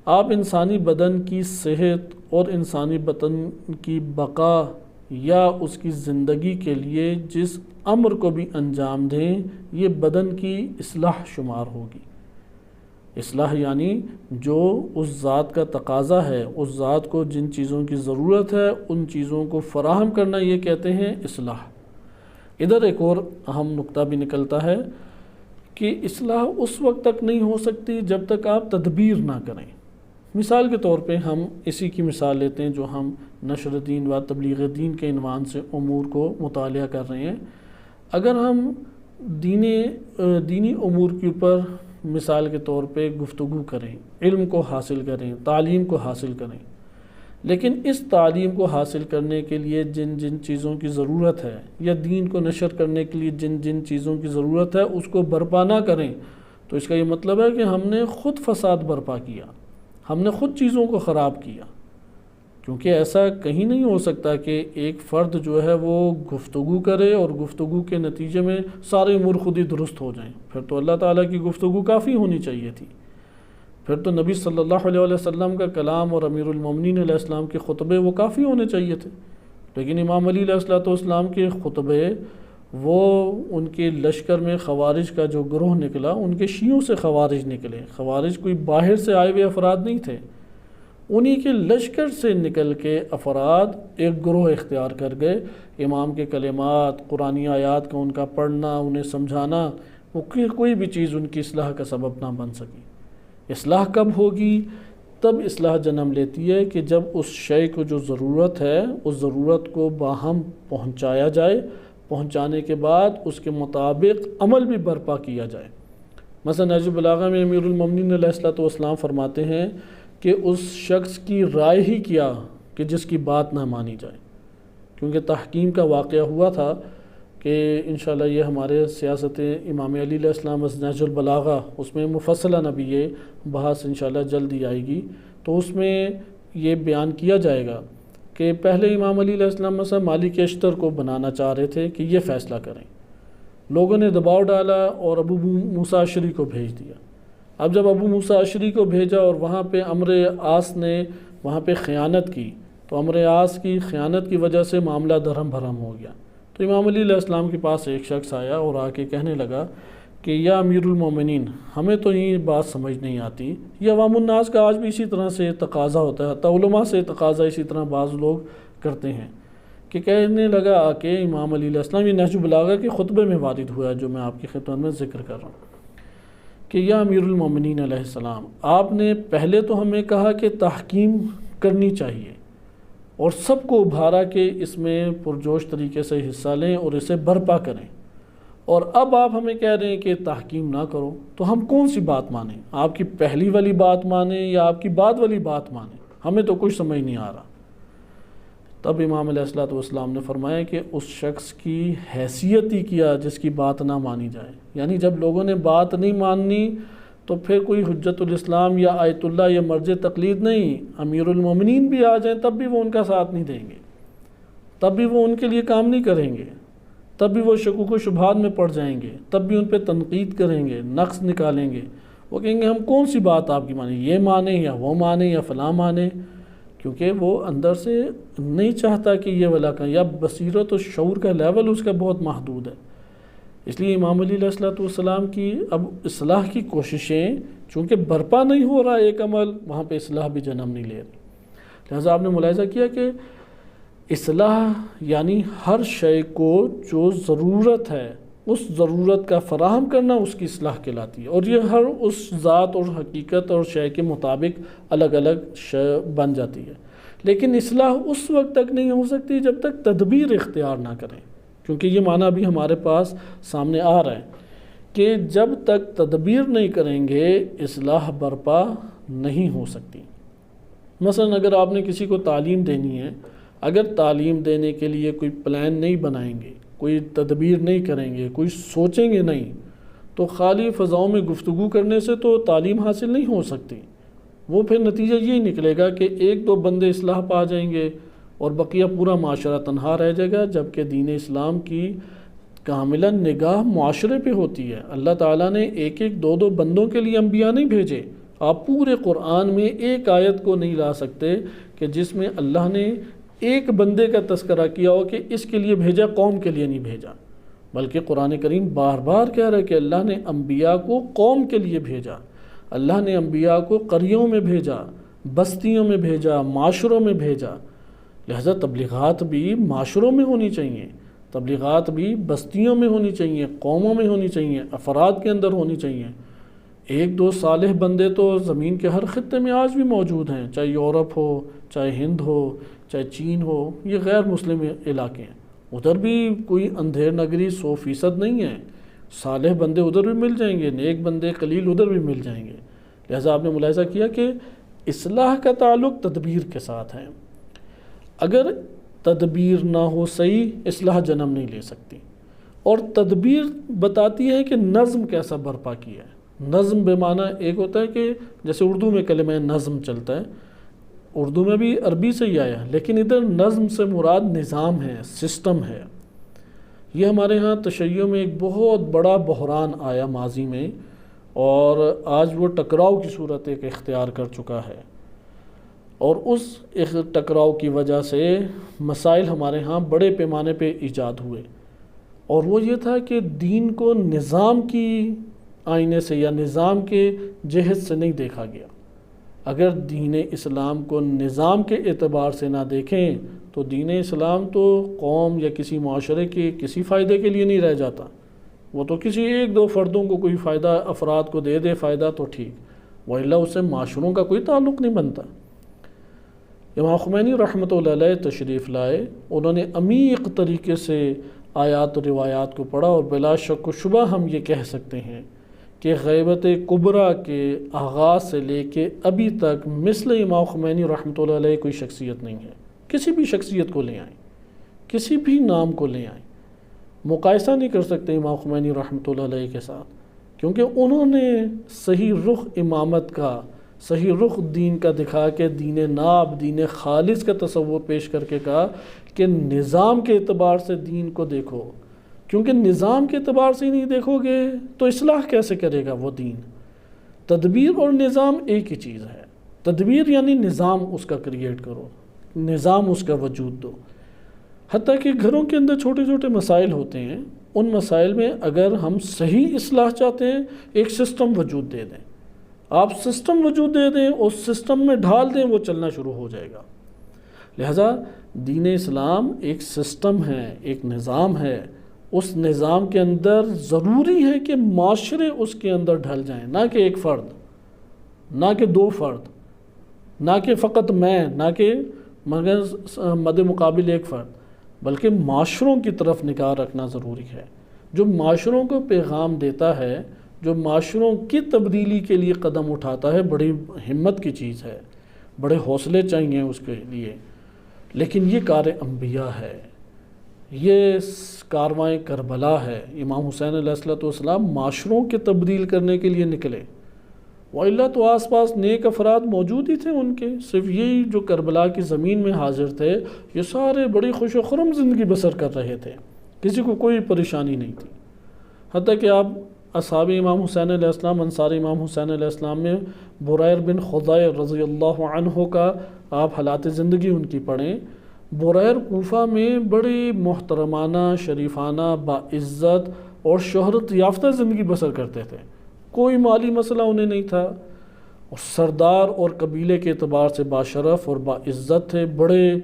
آپ انسانی بدن کی صحت اور انسانی بدن کی بقا یا اس کی زندگی کے لیے جس امر کو بھی انجام دیں یہ بدن کی اصلاح شمار ہوگی۔ اصلاح یعنی جو اس ذات کا تقاضا ہے، اس ذات کو جن چیزوں کی ضرورت ہے ان چیزوں کو فراہم کرنا، یہ کہتے ہیں اصلاح۔ ادھر ایک اور اہم نقطہ بھی نکلتا ہے کہ اصلاح اس وقت تک نہیں ہو سکتی جب تک آپ تدبیر نہ کریں۔ مثال کے طور پہ ہم اسی کی مثال لیتے ہیں جو ہم نشر دین و تبلیغ دین کے عنوان سے امور کو مطالعہ کر رہے ہیں۔ اگر ہم دینی امور کے اوپر مثال کے طور پہ گفتگو کریں، علم کو حاصل کریں، تعلیم کو حاصل کریں، لیکن اس تعلیم کو حاصل کرنے کے لیے جن جن چیزوں کی ضرورت ہے یا دین کو نشر کرنے کے لیے جن جن چیزوں کی ضرورت ہے اس کو برپا نہ کریں تو اس کا یہ مطلب ہے کہ ہم نے خود فساد برپا کیا، ہم نے خود چیزوں کو خراب کیا۔ کیونکہ ایسا کہیں نہیں ہو سکتا کہ ایک فرد جو ہے وہ گفتگو کرے اور گفتگو کے نتیجے میں سارے امور خود ہی درست ہو جائیں، پھر تو اللہ تعالیٰ کی گفتگو کافی ہونی چاہیے تھی، پھر تو نبی صلی اللہ علیہ وسلم کا کلام اور امیر المومنین علیہ السلام کے خطبے وہ کافی ہونے چاہیے تھے، لیکن امام علی علیہ السلام کے خطبے وہ ان کے لشکر میں خوارج کا جو گروہ نکلا ان کے شیعوں سے خوارج نکلے، خوارج کوئی باہر سے آئے ہوئے افراد نہیں تھے، انہی کے لشکر سے نکل کے افراد ایک گروہ اختیار کر گئے، امام کے کلمات قرآنی آیات کا ان کا پڑھنا انہیں سمجھانا وہ کوئی بھی چیز ان کی اصلاح کا سبب نہ بن سکی۔ اصلاح کب ہوگی؟ تب اصلاح جنم لیتی ہے کہ جب اس شے کو جو ضرورت ہے اس ضرورت کو باہم پہنچایا جائے، پہنچانے کے بعد اس کے مطابق عمل بھی برپا کیا جائے۔ مثلا نہج البلاغہ میں امیر المومنین علیہ السلام فرماتے ہیں کہ اس شخص کی رائے ہی کیا کہ جس کی بات نہ مانی جائے، کیونکہ تحکیم کا واقعہ ہوا تھا کہ انشاءاللہ یہ ہمارے سیاست امام علی علیہ السلام نہج البلاغہ اس میں مفصلہ نبی یہ بحث انشاءاللہ جلد ہی آئے گی، تو اس میں یہ بیان کیا جائے گا کہ پہلے امام علی علیہ السلام مثلا مالک اشتر کو بنانا چاہ رہے تھے کہ یہ فیصلہ کریں، لوگوں نے دباؤ ڈالا اور ابو موسیٰ اشعری کو بھیج دیا۔ اب جب ابو موسیٰ اشعری کو بھیجا اور وہاں پہ عمرو عاص نے وہاں پہ خیانت کی، تو عمرو عاص کی خیانت کی وجہ سے معاملہ درہم بھرم ہو گیا، تو امام علی علیہ السلام کے پاس ایک شخص آیا اور آ کے کہنے لگا کہ یا امیر المومنین ہمیں تو یہ بات سمجھ نہیں آتی، یہ عوام الناس کا آج بھی اسی طرح سے تقاضا ہوتا ہے، حتیٰ علماء سے تقاضا اسی طرح بعض لوگ کرتے ہیں، کہ کہنے لگا آ کے امام علی علیہ السلام، یہ نہج البلاغہ کے خطبے میں وارد ہوا ہے جو میں آپ کی خدمت میں ذکر کر رہا ہوں، کہ یا امیر المومنین علیہ السلام آپ نے پہلے تو ہمیں کہا کہ تحکیم کرنی چاہیے اور سب کو ابھارا کہ اس میں پرجوش طریقے سے حصہ لیں اور اسے برپا کریں، اور اب آپ ہمیں کہہ رہے ہیں کہ تحکیم نہ کرو، تو ہم کون سی بات مانیں؟ آپ کی پہلی والی بات مانیں یا آپ کی بعد والی بات مانیں؟ ہمیں تو کچھ سمجھ نہیں آ رہا۔ تب امام علیہ السلام نے فرمایا کہ اس شخص کی حیثیت ہی کیا جس کی بات نہ مانی جائے، یعنی جب لوگوں نے بات نہیں ماننی تو پھر کوئی حجت الاسلام یا آیت اللہ یا مرجع تقلید نہیں، امیر المومنین بھی آ جائیں تب بھی وہ ان کا ساتھ نہیں دیں گے، تب بھی وہ ان کے لیے کام نہیں کریں گے، تب بھی وہ شکوک و شبہات میں پڑ جائیں گے، تب بھی ان پہ تنقید کریں گے، نقص نکالیں گے، وہ کہیں گے ہم کون سی بات آپ کی مانیں، یہ مانیں یا وہ مانیں یا فلاں مانیں، کیونکہ وہ اندر سے نہیں چاہتا کہ یہ والا کہیں، یا بصیرت و شعور کا لیول اس کا بہت محدود ہے۔ اس لیے امام علی علیہ السلام کی اب اصلاح کی کوششیں چونکہ برپا نہیں ہو رہا ایک عمل، وہاں پہ اصلاح بھی جنم نہیں لے رہی، لہٰذا آپ نے ملاحظہ کیا کہ اصلاح یعنی ہر شے کو جو ضرورت ہے اس ضرورت کا فراہم کرنا اس کی اصلاح کہلاتی ہے، اور یہ ہر اس ذات اور حقیقت اور شے کے مطابق الگ الگ شے بن جاتی ہے، لیکن اصلاح اس وقت تک نہیں ہو سکتی جب تک تدبیر اختیار نہ کریں، کیونکہ یہ معنی بھی ہمارے پاس سامنے آ رہا ہے کہ جب تک تدبیر نہیں کریں گے اصلاح برپا نہیں ہو سکتی۔ مثلا اگر آپ نے کسی کو تعلیم دینی ہے، اگر تعلیم دینے کے لیے کوئی پلان نہیں بنائیں گے، کوئی تدبیر نہیں کریں گے، کوئی سوچیں گے نہیں، تو خالی فضاؤں میں گفتگو کرنے سے تو تعلیم حاصل نہیں ہو سکتی، وہ پھر نتیجہ یہی نکلے گا کہ ایک دو بندے اصلاح پا جائیں گے اور بقیہ پورا معاشرہ تنہا رہ جائے گا، جبکہ دین اسلام کی کاملاً نگاہ معاشرے پہ ہوتی ہے۔ اللہ تعالیٰ نے ایک ایک دو دو بندوں کے لیے انبیاء نہیں بھیجے، آپ پورے قرآن میں ایک آیت کو نہیں لا سکتے کہ جس میں اللہ نے ایک بندے کا تذکرہ کیا ہو کہ اس کے لیے بھیجا، قوم کے لیے نہیں بھیجا، بلکہ قرآن کریم بار بار کہہ رہا ہے کہ اللہ نے انبیاء کو قوم کے لیے بھیجا، اللہ نے انبیاء کو قریوں میں بھیجا، بستیوں میں بھیجا، معاشروں میں بھیجا، لہذا تبلیغات بھی معاشروں میں ہونی چاہیے، تبلیغات بھی بستیوں میں ہونی چاہیے، قوموں میں ہونی چاہیے، افراد کے اندر ہونی چاہیے۔ ایک دو صالح بندے تو زمین کے ہر خطے میں آج بھی موجود ہیں، چاہے یورپ ہو، چاہے ہند ہو، چاہے چین ہو، یہ غیر مسلم علاقے ہیں، ادھر بھی کوئی اندھیر نگری 100% نہیں ہے، صالح بندے ادھر بھی مل جائیں گے، نیک بندے قلیل ادھر بھی مل جائیں گے۔ لہذا آپ نے ملاحظہ کیا کہ اصلاح کا تعلق تدبیر کے ساتھ ہے، اگر تدبیر نہ ہو صحیح اصلاح جنم نہیں لے سکتی، اور تدبیر بتاتی ہے کہ نظم کیسا برپا کیا ہے۔ نظم بے معنی ایک ہوتا ہے کہ جیسے اردو میں کلمہ نظم چلتا ہے، اردو میں بھی عربی سے ہی آیا، لیکن ادھر نظم سے مراد نظام ہے، سسٹم ہے۔ یہ ہمارے ہاں تشیع میں ایک بہت بڑا بحران آیا ماضی میں، اور آج وہ ٹکراؤ کی صورت ایک اختیار کر چکا ہے، اور اس ٹکراؤ کی وجہ سے مسائل ہمارے ہاں بڑے پیمانے پہ ایجاد ہوئے، اور وہ یہ تھا کہ دین کو نظام کی آئینے سے یا نظام کے جہت سے نہیں دیکھا گیا۔ اگر دین اسلام کو نظام کے اعتبار سے نہ دیکھیں تو دین اسلام تو قوم یا کسی معاشرے کے کسی فائدے کے لیے نہیں رہ جاتا، وہ تو کسی ایک دو فردوں کو کوئی فائدہ افراد کو دے دے فائدہ تو ٹھیک، وإلا اس سے معاشروں کا کوئی تعلق نہیں بنتا۔ امام خمینی رحمۃ اللہ علیہ تشریف لائے، انہوں نے عمیق طریقے سے آیات و روایات کو پڑھا، اور بلا شک و شبہ ہم یہ کہہ سکتے ہیں کہ غیبت کبریٰ کے آغاز سے لے کے ابھی تک مثل امام خمینی رحمۃ اللہ علیہ کوئی شخصیت نہیں ہے۔ کسی بھی شخصیت کو لے آئیں، کسی بھی نام کو لے آئیں، مقایسہ نہیں کر سکتے امام خمینی رحمۃ اللہ علیہ کے ساتھ، کیونکہ انہوں نے صحیح رخ امامت کا، صحیح رخ دین کا دکھا کے دین ناب، دین خالص کا تصور پیش کر کے کہا کہ نظام کے اعتبار سے دین کو دیکھو، کیونکہ نظام کے اعتبار سے ہی نہیں دیکھو گے تو اصلاح کیسے کرے گا وہ دین۔ تدبیر اور نظام ایک ہی چیز ہے، تدبیر یعنی نظام اس کا کریٹ کرو، نظام اس کا وجود دو۔ حتیٰ کہ گھروں کے اندر چھوٹے چھوٹے مسائل ہوتے ہیں، ان مسائل میں اگر ہم صحیح اصلاح چاہتے ہیں ایک سسٹم وجود دے دیں، آپ سسٹم وجود دے دیں، اس سسٹم میں ڈھال دیں، وہ چلنا شروع ہو جائے گا۔ لہذا دین اسلام ایک سسٹم ہے، ایک نظام ہے، اس نظام کے اندر ضروری ہے کہ معاشرے اس کے اندر ڈھل جائیں، نہ کہ ایک فرد، نہ کہ دو فرد، نہ کہ فقط میں، نہ کہ مگر مد مقابل ایک فرد، بلکہ معاشروں کی طرف نگاہ رکھنا ضروری ہے۔ جو معاشروں کو پیغام دیتا ہے، جو معاشروں کی تبدیلی کے لیے قدم اٹھاتا ہے، بڑی ہمت کی چیز ہے، بڑے حوصلے چاہیے اس کے لیے، لیکن یہ کار انبیاء ہے، یہ کارواں کربلا ہے۔ امام حسین علیہ السلام معاشروں کے تبدیل کرنے کے لیے نکلے، وإلا تو آس پاس نیک افراد موجود ہی تھے ان کے، صرف یہی جو کربلا کی زمین میں حاضر تھے، یہ سارے بڑی خوش و خرم زندگی بسر کر رہے تھے، کسی کو کوئی پریشانی نہیں تھی۔ حتیٰ کہ آپ اصحاب امام حسین علیہ السلام، انصار امام حسین علیہ السلام میں بریر بن خضیر رضی اللہ عنہ کا آپ حالات زندگی ان کی پڑھیں۔ بریر کوفہ میں بڑی محترمانہ، شریفانہ، باعزت اور شہرت یافتہ زندگی بسر کرتے تھے، کوئی مالی مسئلہ انہیں نہیں تھا، اور سردار اور قبیلے کے اعتبار سے باشرف اور باعزت تھے، بڑے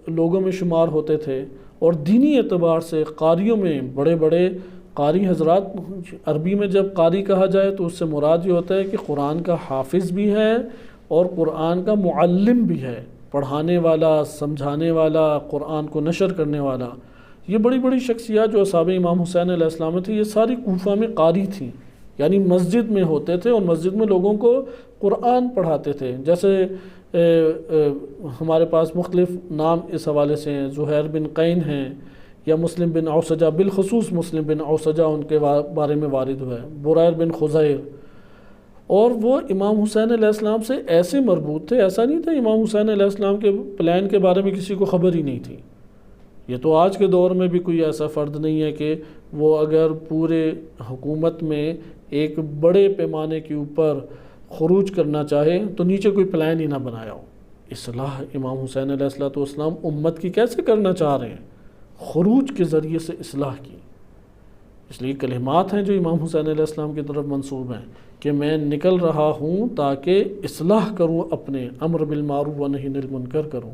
لوگوں میں شمار ہوتے تھے، اور دینی اعتبار سے قاریوں میں بڑے بڑے قاری حضرات۔ عربی میں جب قاری کہا جائے تو اس سے مراد یہ ہوتا ہے کہ قرآن کا حافظ بھی ہے اور قرآن کا معلم بھی ہے، پڑھانے والا، سمجھانے والا، قرآن کو نشر کرنے والا۔ یہ بڑی بڑی شخصیات جو اصحاب امام حسین علیہ السلام تھے، یہ ساری کوفہ میں قاری تھیں، یعنی مسجد میں ہوتے تھے اور مسجد میں لوگوں کو قرآن پڑھاتے تھے۔ جیسے ہمارے پاس مختلف نام اس حوالے سے ہیں، زہیر بن قین ہیں، یا مسلم بن اوسجہ، بالخصوص مسلم بن اوسجہ ان کے بارے میں وارد ہوا ہے، بریر بن خضیر، اور وہ امام حسین علیہ السلام سے ایسے مربوط تھے، ایسا نہیں تھا امام حسین علیہ السلام کے پلان کے بارے میں کسی کو خبر ہی نہیں تھی۔ یہ تو آج کے دور میں بھی کوئی ایسا فرد نہیں ہے کہ وہ اگر پورے حکومت میں ایک بڑے پیمانے کے اوپر خروج کرنا چاہے تو نیچے کوئی پلان ہی نہ بنایا ہو۔ اصلاح امام حسین علیہ السلام امت کی کیسے کرنا چاہ رہے ہیں؟ خروج کے ذریعے سے اصلاح کی۔ اس لیے کلمات ہیں جو امام حسین علیہ السلام کی طرف منسوب ہیں کہ میں نکل رہا ہوں تاکہ اصلاح کروں، اپنے امر بالمعروف و نہی عن المنکر کروں۔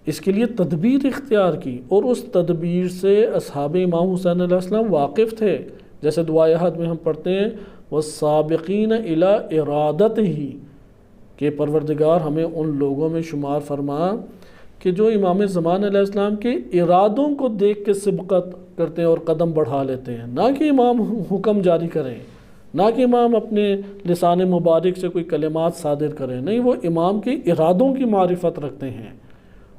اس کے لیے تدبیر اختیار کی، اور اس تدبیر سے اصحاب امام حسین علیہ السلام واقف تھے۔ جیسے دعائے عہد میں ہم پڑھتے ہیں والسابقین الی ارادتہ، کہ پروردگار ہمیں ان لوگوں میں شمار فرما کہ جو امام زمان علیہ السلام کے ارادوں کو دیکھ کے سبقت کرتے ہیں اور قدم بڑھا لیتے ہیں، نہ کہ امام حکم جاری کریں، نہ کہ امام اپنے لسان مبارک سے کوئی کلمات صادر کریں، نہیں، وہ امام کے ارادوں کی معرفت رکھتے ہیں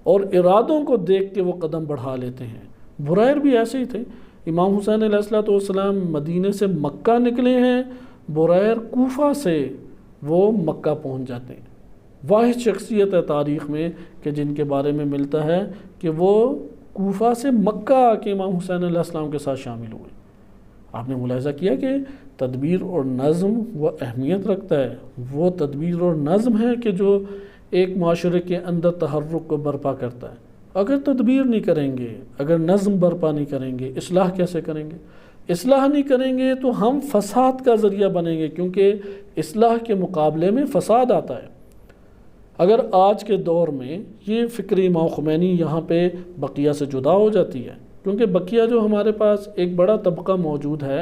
اور ارادوں کو دیکھ کے وہ قدم بڑھا لیتے ہیں۔ بریر بھی ایسے ہی تھے۔ امام حسین علیہ السلام مدینے سے مکہ نکلے ہیں، بریر کوفہ سے وہ مکہ پہنچ جاتے ہیں۔ واحد شخصیت ہے تاریخ میں کہ جن کے بارے میں ملتا ہے کہ وہ کوفہ سے مکہ آ کے امام حسین علیہ السلام کے ساتھ شامل ہوئے۔ آپ نے ملاحظہ کیا کہ تدبیر اور نظم وہ اہمیت رکھتا ہے، وہ تدبیر اور نظم ہے کہ جو ایک معاشرے کے اندر تحرک کو برپا کرتا ہے۔ اگر تدبیر نہیں کریں گے، اگر نظم برپا نہیں کریں گے، اصلاح کیسے کریں گے؟ اصلاح نہیں کریں گے تو ہم فساد کا ذریعہ بنیں گے، کیونکہ اصلاح کے مقابلے میں فساد آتا ہے۔ اگر آج کے دور میں یہ فکر امام خمینی یہاں پہ بقیہ سے جدا ہو جاتی ہے، کیونکہ بقیہ جو ہمارے پاس ایک بڑا طبقہ موجود ہے،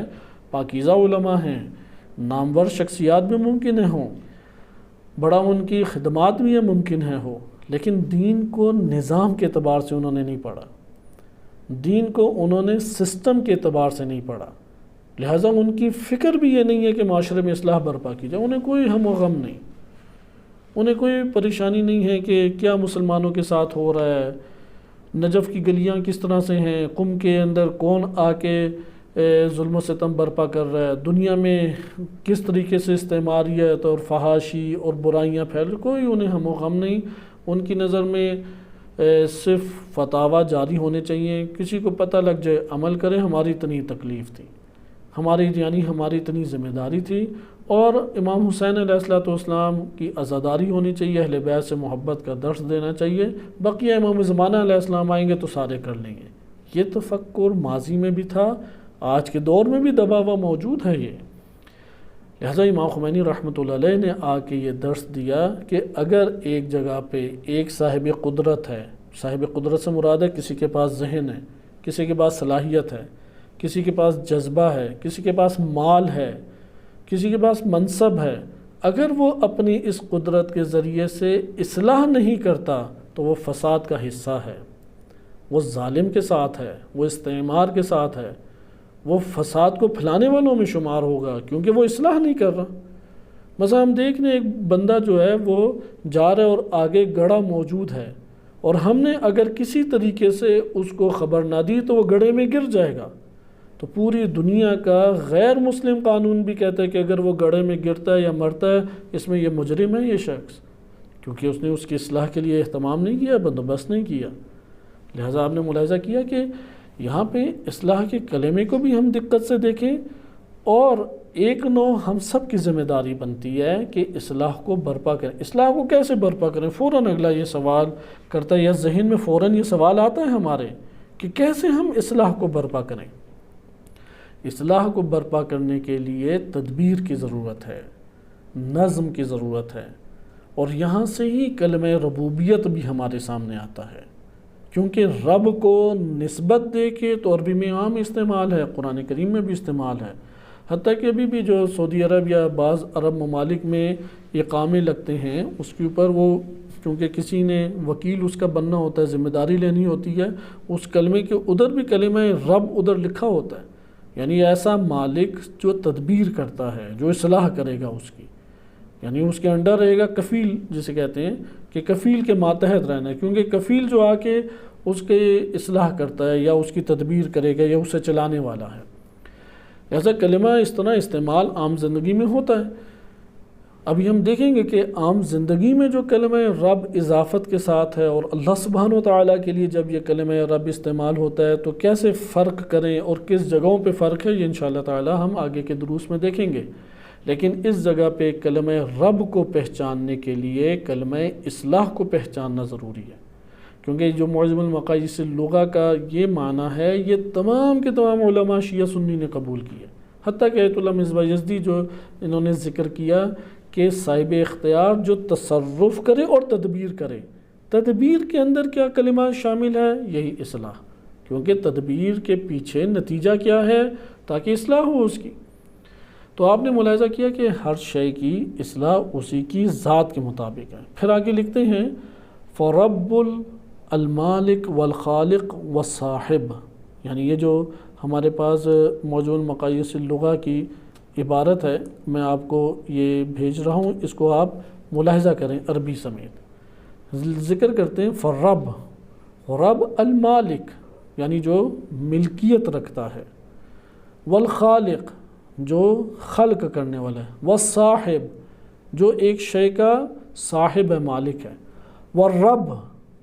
پاکیزہ علماء ہیں، نامور شخصیات بھی ممکن ہوں، بڑا ان کی خدمات بھی ممکن ہو، لیکن دین کو نظام کے اعتبار سے انہوں نے نہیں پڑھا، دین کو انہوں نے سسٹم کے اعتبار سے نہیں پڑھا، لہٰذا ان کی فکر بھی یہ نہیں ہے کہ معاشرے میں اصلاح برپا کی جائے۔ انہیں کوئی ہم و غم نہیں، انہیں کوئی پریشانی نہیں ہے کہ کیا مسلمانوں کے ساتھ ہو رہا ہے، نجف کی گلیاں کس طرح سے ہیں، قم کے اندر کون آ کے ظلم و ستم برپا کر رہا ہے، دنیا میں کس طریقے سے استعماریت اور فحاشی اور برائیاں پھیل، کوئی انہیں ہم و غم نہیں۔ ان کی نظر میں صرف فتاویٰ جاری ہونے چاہیے، کسی کو پتہ لگ جائے عمل کرے، ہماری اتنی تکلیف تھی، ہماری اتنی ذمہ داری تھی، اور امام حسین علیہ السلام کی عزاداری ہونی چاہیے، اہل بیت سے محبت کا درس دینا چاہیے، بقیہ امام زمانہ علیہ السلام آئیں گے تو سارے کر لیں گے۔ یہ تفکر ماضی میں بھی تھا، آج کے دور میں بھی دبا ہوا موجود ہے یہ۔ لہذا امام خمینی رحمۃ اللہ علیہ نے آ کے یہ درس دیا کہ اگر ایک جگہ پہ ایک صاحب قدرت ہے، صاحب قدرت سے مراد ہے کسی کے پاس ذہن ہے، کسی کے پاس صلاحیت ہے، کسی کے پاس جذبہ ہے، کسی کے پاس مال ہے، کسی کے پاس منصب ہے، اگر وہ اپنی اس قدرت کے ذریعے سے اصلاح نہیں کرتا تو وہ فساد کا حصہ ہے، وہ ظالم کے ساتھ ہے، وہ استعمار کے ساتھ ہے، وہ فساد کو پھیلانے والوں میں شمار ہوگا، کیونکہ وہ اصلاح نہیں کر رہا۔ مثلا ہم دیکھ لیں ایک بندہ جو ہے وہ جا رہا ہے اور آگے گڑھا موجود ہے، اور ہم نے اگر کسی طریقے سے اس کو خبر نہ دی تو وہ گڑھے میں گر جائے گا، تو پوری دنیا کا غیر مسلم قانون بھی کہتا ہے کہ اگر وہ گڑھے میں گرتا ہے یا مرتا ہے، اس میں یہ مجرم ہے یہ شخص، کیونکہ اس نے اس کی اصلاح کے لیے اہتمام نہیں کیا، بندوبست نہیں کیا۔ لہٰذا آپ نے ملاحظہ کیا کہ یہاں پہ اصلاح کے کلمے کو بھی ہم دقت سے دیکھیں، اور ایک نو ہم سب کی ذمہ داری بنتی ہے کہ اصلاح کو برپا کریں۔ اصلاح کو کیسے برپا کریں؟ فوراً اگلا یہ سوال کرتا ہے، یا ذہن میں فوراً یہ سوال آتا ہے ہمارے کہ کیسے ہم اصلاح کو برپا کریں۔ اصلاح کو برپا کرنے کے لیے تدبیر کی ضرورت ہے، نظم کی ضرورت ہے، اور یہاں سے ہی کلمہ ربوبیت بھی ہمارے سامنے آتا ہے، کیونکہ رب کو نسبت دے کے تو عربی میں عام استعمال ہے، قرآن کریم میں بھی استعمال ہے، حتیٰ کہ ابھی بھی جو سعودی عرب یا بعض عرب ممالک میں اقامے لگتے ہیں، اس کے اوپر وہ چونکہ کسی نے وکیل اس کا بننا ہوتا ہے، ذمہ داری لینی ہوتی ہے، اس کلمے کے ادھر بھی کلمہ رب ادھر لکھا ہوتا ہے، یعنی ایسا مالک جو تدبیر کرتا ہے، جو اصلاح کرے گا اس کی، یعنی اس کے انڈر رہے گا، کفیل جسے کہتے ہیں کہ کفیل کے ماتحت رہنا ہے، کیونکہ کفیل جو آ کے اس کے اصلاح کرتا ہے یا اس کی تدبیر کرے گا یا اسے چلانے والا ہے۔ ایسا کلمہ اس طرح استعمال عام زندگی میں ہوتا ہے۔ ابھی ہم دیکھیں گے کہ عام زندگی میں جو کلمہ رب اضافت کے ساتھ ہے، اور اللہ سبحانہ و تعالیٰ کے لیے جب یہ کلمہ رب استعمال ہوتا ہے تو کیسے فرق کریں اور کس جگہوں پہ فرق ہے، یہ انشاءاللہ تعالیٰ ہم آگے کے دروس میں دیکھیں گے۔ لیکن اس جگہ پہ کلمہ رب کو پہچاننے کے لیے کلمہ اصلاح کو پہچاننا ضروری ہے، کیونکہ جو معجم المقاییس اللغہ کا یہ معنی ہے، یہ تمام کے تمام علماء شیعہ سنی نے قبول کیا، حتیٰ کہ آیت اللہ مصباح یزدی جو انہوں نے ذکر کیا کہ صاحب اختیار جو تصرف کرے اور تدبیر کرے، تدبیر کے اندر کیا کلمہ شامل ہے؟ یہی اصلاح، کیونکہ تدبیر کے پیچھے نتیجہ کیا ہے؟ تاکہ اصلاح ہو اس کی۔ تو آپ نے ملاحظہ کیا کہ ہر شے کی اصلاح اسی کی ذات کے مطابق ہے۔ پھر آگے لکھتے ہیں فَرَبُّ الْمَالِكِ وَالْخَالِقِ وَالصَّاحِبِ، یعنی یہ جو ہمارے پاس موجود المقاییس اللغہ کی عبارت ہے، میں آپ کو یہ بھیج رہا ہوں، اس کو آپ ملاحظہ کریں عربی سمیت۔ ذکر کرتے ہیں فَرَبُّ، رب المالک یعنی جو ملکیت رکھتا ہے، والخالق جو خلق کرنے والا ہے، والصاحب جو ایک شے کا صاحب ہے، مالک ہے۔ والرب،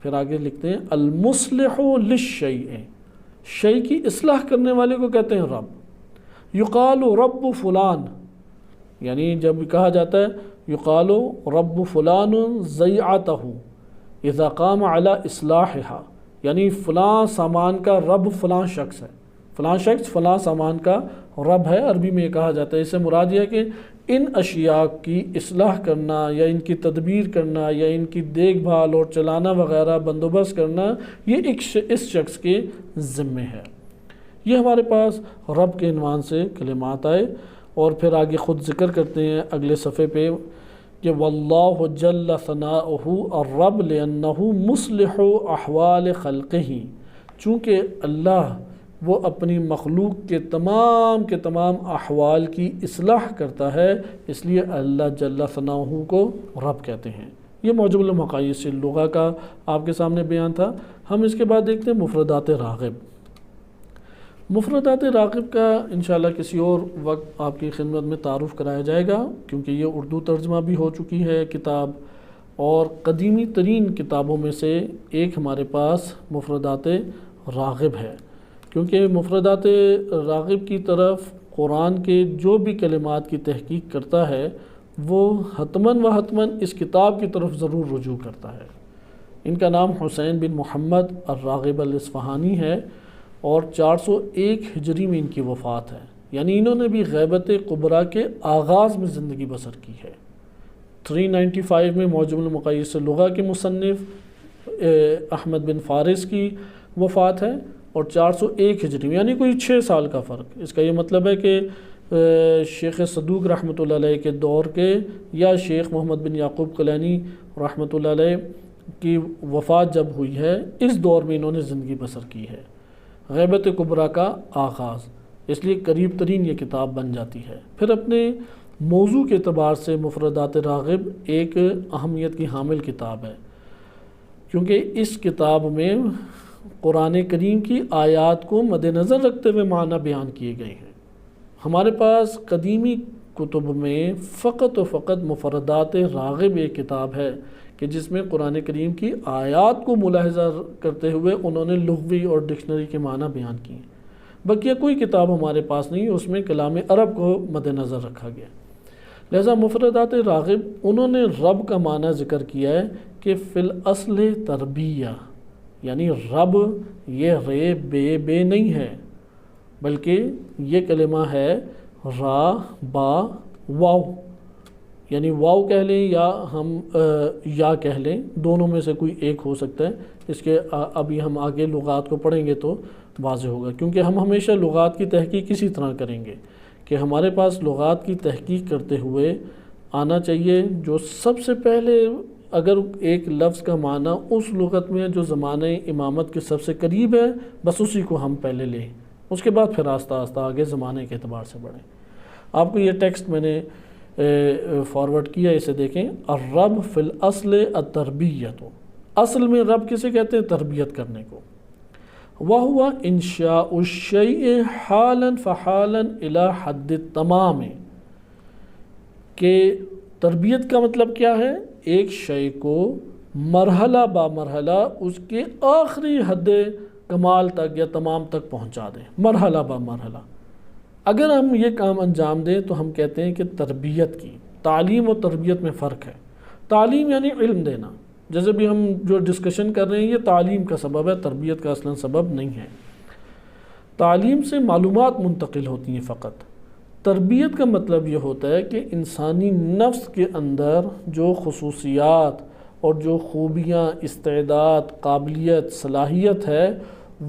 پھر آگے لکھتے ہیں المصلح للشیء، شیء کی اصلاح کرنے والے کو کہتے ہیں رب۔ یقال رب فلان، یعنی جب کہا جاتا ہے یقال رب فلان ضیعتہ اذا قام علی اصلاحها، یعنی فلاں سامان کا رب فلاں شخص ہے، فلاں شخص فلاں سامان کا رب ہے، عربی میں یہ کہا جاتا ہے۔ اس سے مراد یہ ہے کہ ان اشیاء کی اصلاح کرنا یا ان کی تدبیر کرنا یا ان کی دیکھ بھال اور چلانا وغیرہ بندوبست کرنا، یہ اس شخص کے ذمے ہے۔ یہ ہمارے پاس رب کے عنوان سے کلمات آئے، اور پھر آگے خود ذکر کرتے ہیں اگلے صفحے پہ کہ واللہ جل ثناؤہ الرب لأنہ مصلح احوال خلقہ، چونکہ اللہ وہ اپنی مخلوق کے تمام احوال کی اصلاح کرتا ہے، اس لیے اللہ جل ثناؤہ کو رب کہتے ہیں۔ یہ موجب المقاییس اللغہ کا آپ کے سامنے بیان تھا۔ ہم اس کے بعد دیکھتے ہیں مفردات راغب۔ مفردات راغب کا انشاءاللہ کسی اور وقت آپ کی خدمت میں تعارف کرایا جائے گا، کیونکہ یہ اردو ترجمہ بھی ہو چکی ہے کتاب، اور قدیمی ترین کتابوں میں سے ایک ہمارے پاس مفردات راغب ہے، کیونکہ مفردات راغب کی طرف قرآن کے جو بھی کلمات کی تحقیق کرتا ہے وہ حتماً اس کتاب کی طرف ضرور رجوع کرتا ہے۔ ان کا نام حسین بن محمد الراغب الاصفہانی ہے، اور 401 ہجری میں ان کی وفات ہے، یعنی انہوں نے بھی غیبت کبریٰ کے آغاز میں زندگی بسر کی ہے۔ 395 میں موجب المقاییس اللغہ کے مصنف احمد بن فارس کی وفات ہے، اور 401 ہجری میں، یعنی کوئی 6 سال کا فرق۔ اس کا یہ مطلب ہے کہ شیخ صدوق رحمۃ اللہ علیہ کے دور کے یا شیخ محمد بن یعقوب کلینی رحمۃ اللہ علیہ کی وفات جب ہوئی ہے، اس دور میں انہوں نے زندگی بسر کی ہے، غیبت کبریٰ کا آغاز، اس لیے قریب ترین یہ کتاب بن جاتی ہے۔ پھر اپنے موضوع کے اعتبار سے مفردات راغب ایک اہمیت کی حامل کتاب ہے، کیونکہ اس کتاب میں قرآن کریم کی آیات کو مد نظر رکھتے ہوئے معنی بیان کیے گئے ہیں۔ ہمارے پاس قدیمی کتب میں فقط و فقط مفردات راغب ایک کتاب ہے کہ جس میں قرآن کریم کی آیات کو ملاحظہ کرتے ہوئے انہوں نے لغوی اور ڈکشنری کے معنی بیان کیے۔ بقیہ کوئی کتاب ہمارے پاس نہیں، اس میں کلام عرب کو مد نظر رکھا گیا۔ لہذا مفردات راغب انہوں نے رب کا معنی ذکر کیا ہے کہ فی الاصل تربیہ، یعنی رب یہ رے بے نہیں ہے، بلکہ یہ کلمہ ہے را با واو، یعنی واو کہہ لیں یا ہم یا کہہ لیں، دونوں میں سے کوئی ایک ہو سکتا ہے۔ اس کے ابھی ہم آگے لغات کو پڑھیں گے تو واضح ہوگا، کیونکہ ہم ہمیشہ لغات کی تحقیق اسی طرح کریں گے کہ ہمارے پاس لغات کی تحقیق کرتے ہوئے آنا چاہیے جو سب سے پہلے اگر ایک لفظ کا معنی اس لغت میں جو زمانہ امامت کے سب سے قریب ہے بس اسی کو ہم پہلے لیں، اس کے بعد پھر آہستہ آہستہ آگے زمانے کے اعتبار سے بڑھیں۔ آپ کو یہ ٹیکسٹ میں نے فارورڈ کیا، اسے دیکھیں۔ الرب فی الاصل التربیت، اصل میں رب کسے کہتے ہیں؟ تربیت کرنے کو۔ وَهُوَ إِنشَاءُ الشَّيْءِ حَالًا فَحَالًا إِلَى حَدِّ التَّمَامِ، کہ تربیت کا مطلب کیا ہے؟ ایک شے کو مرحلہ با مرحلہ اس کے آخری حد کمال تک یا تمام تک پہنچا دیں، مرحلہ با مرحلہ۔ اگر ہم یہ کام انجام دیں تو ہم کہتے ہیں کہ تربیت کی، تعلیم و تربیت میں فرق ہے۔ تعلیم یعنی علم دینا، جیسے بھی ہم جو ڈسکشن کر رہے ہیں یہ تعلیم کا سبب ہے، تربیت کا اصلاً سبب نہیں ہے۔ تعلیم سے معلومات منتقل ہوتی ہیں فقط۔ تربیت کا مطلب یہ ہوتا ہے کہ انسانی نفس کے اندر جو خصوصیات اور جو خوبیاں، استعداد، قابلیت، صلاحیت ہے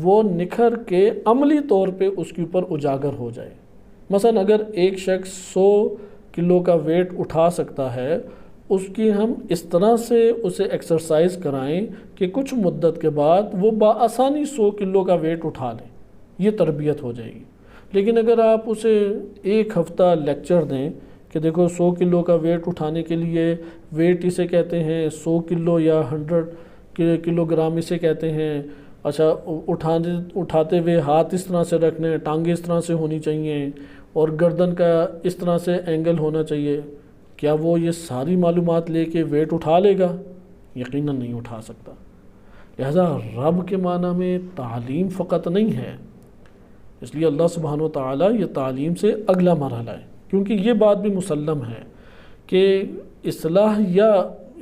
وہ نکھر کے عملی طور پہ اس کے اوپر اجاگر ہو جائے۔ مثلا اگر ایک شخص 100 کلو کا ویٹ اٹھا سکتا ہے، اس کی ہم اس طرح سے اسے ایکسرسائز کرائیں کہ کچھ مدت کے بعد وہ بآسانی 100 کلو کا ویٹ اٹھا لیں، یہ تربیت ہو جائے گی۔ لیکن اگر آپ اسے ایک ہفتہ لیکچر دیں کہ دیکھو 100 کلو کا ویٹ اٹھانے کے لیے ویٹ اسے کہتے ہیں 100 کلو یا 100 کلو گرام اسے کہتے ہیں، اچھا اٹھاتے ہوئے ہاتھ اس طرح سے رکھنے ہیں، ٹانگیں اس طرح سے ہونی چاہیے، اور گردن کا اس طرح سے اینگل ہونا چاہیے، کیا وہ یہ ساری معلومات لے کے ویٹ اٹھا لے گا؟ یقیناً نہیں اٹھا سکتا۔ لہذا رب کے معنی میں تعلیم فقط نہیں ہے، اس لیے اللہ سبحانہ و تعالیٰ یہ تعلیم سے اگلا مرحلہ ہے، کیونکہ یہ بات بھی مسلم ہے کہ اصلاح یا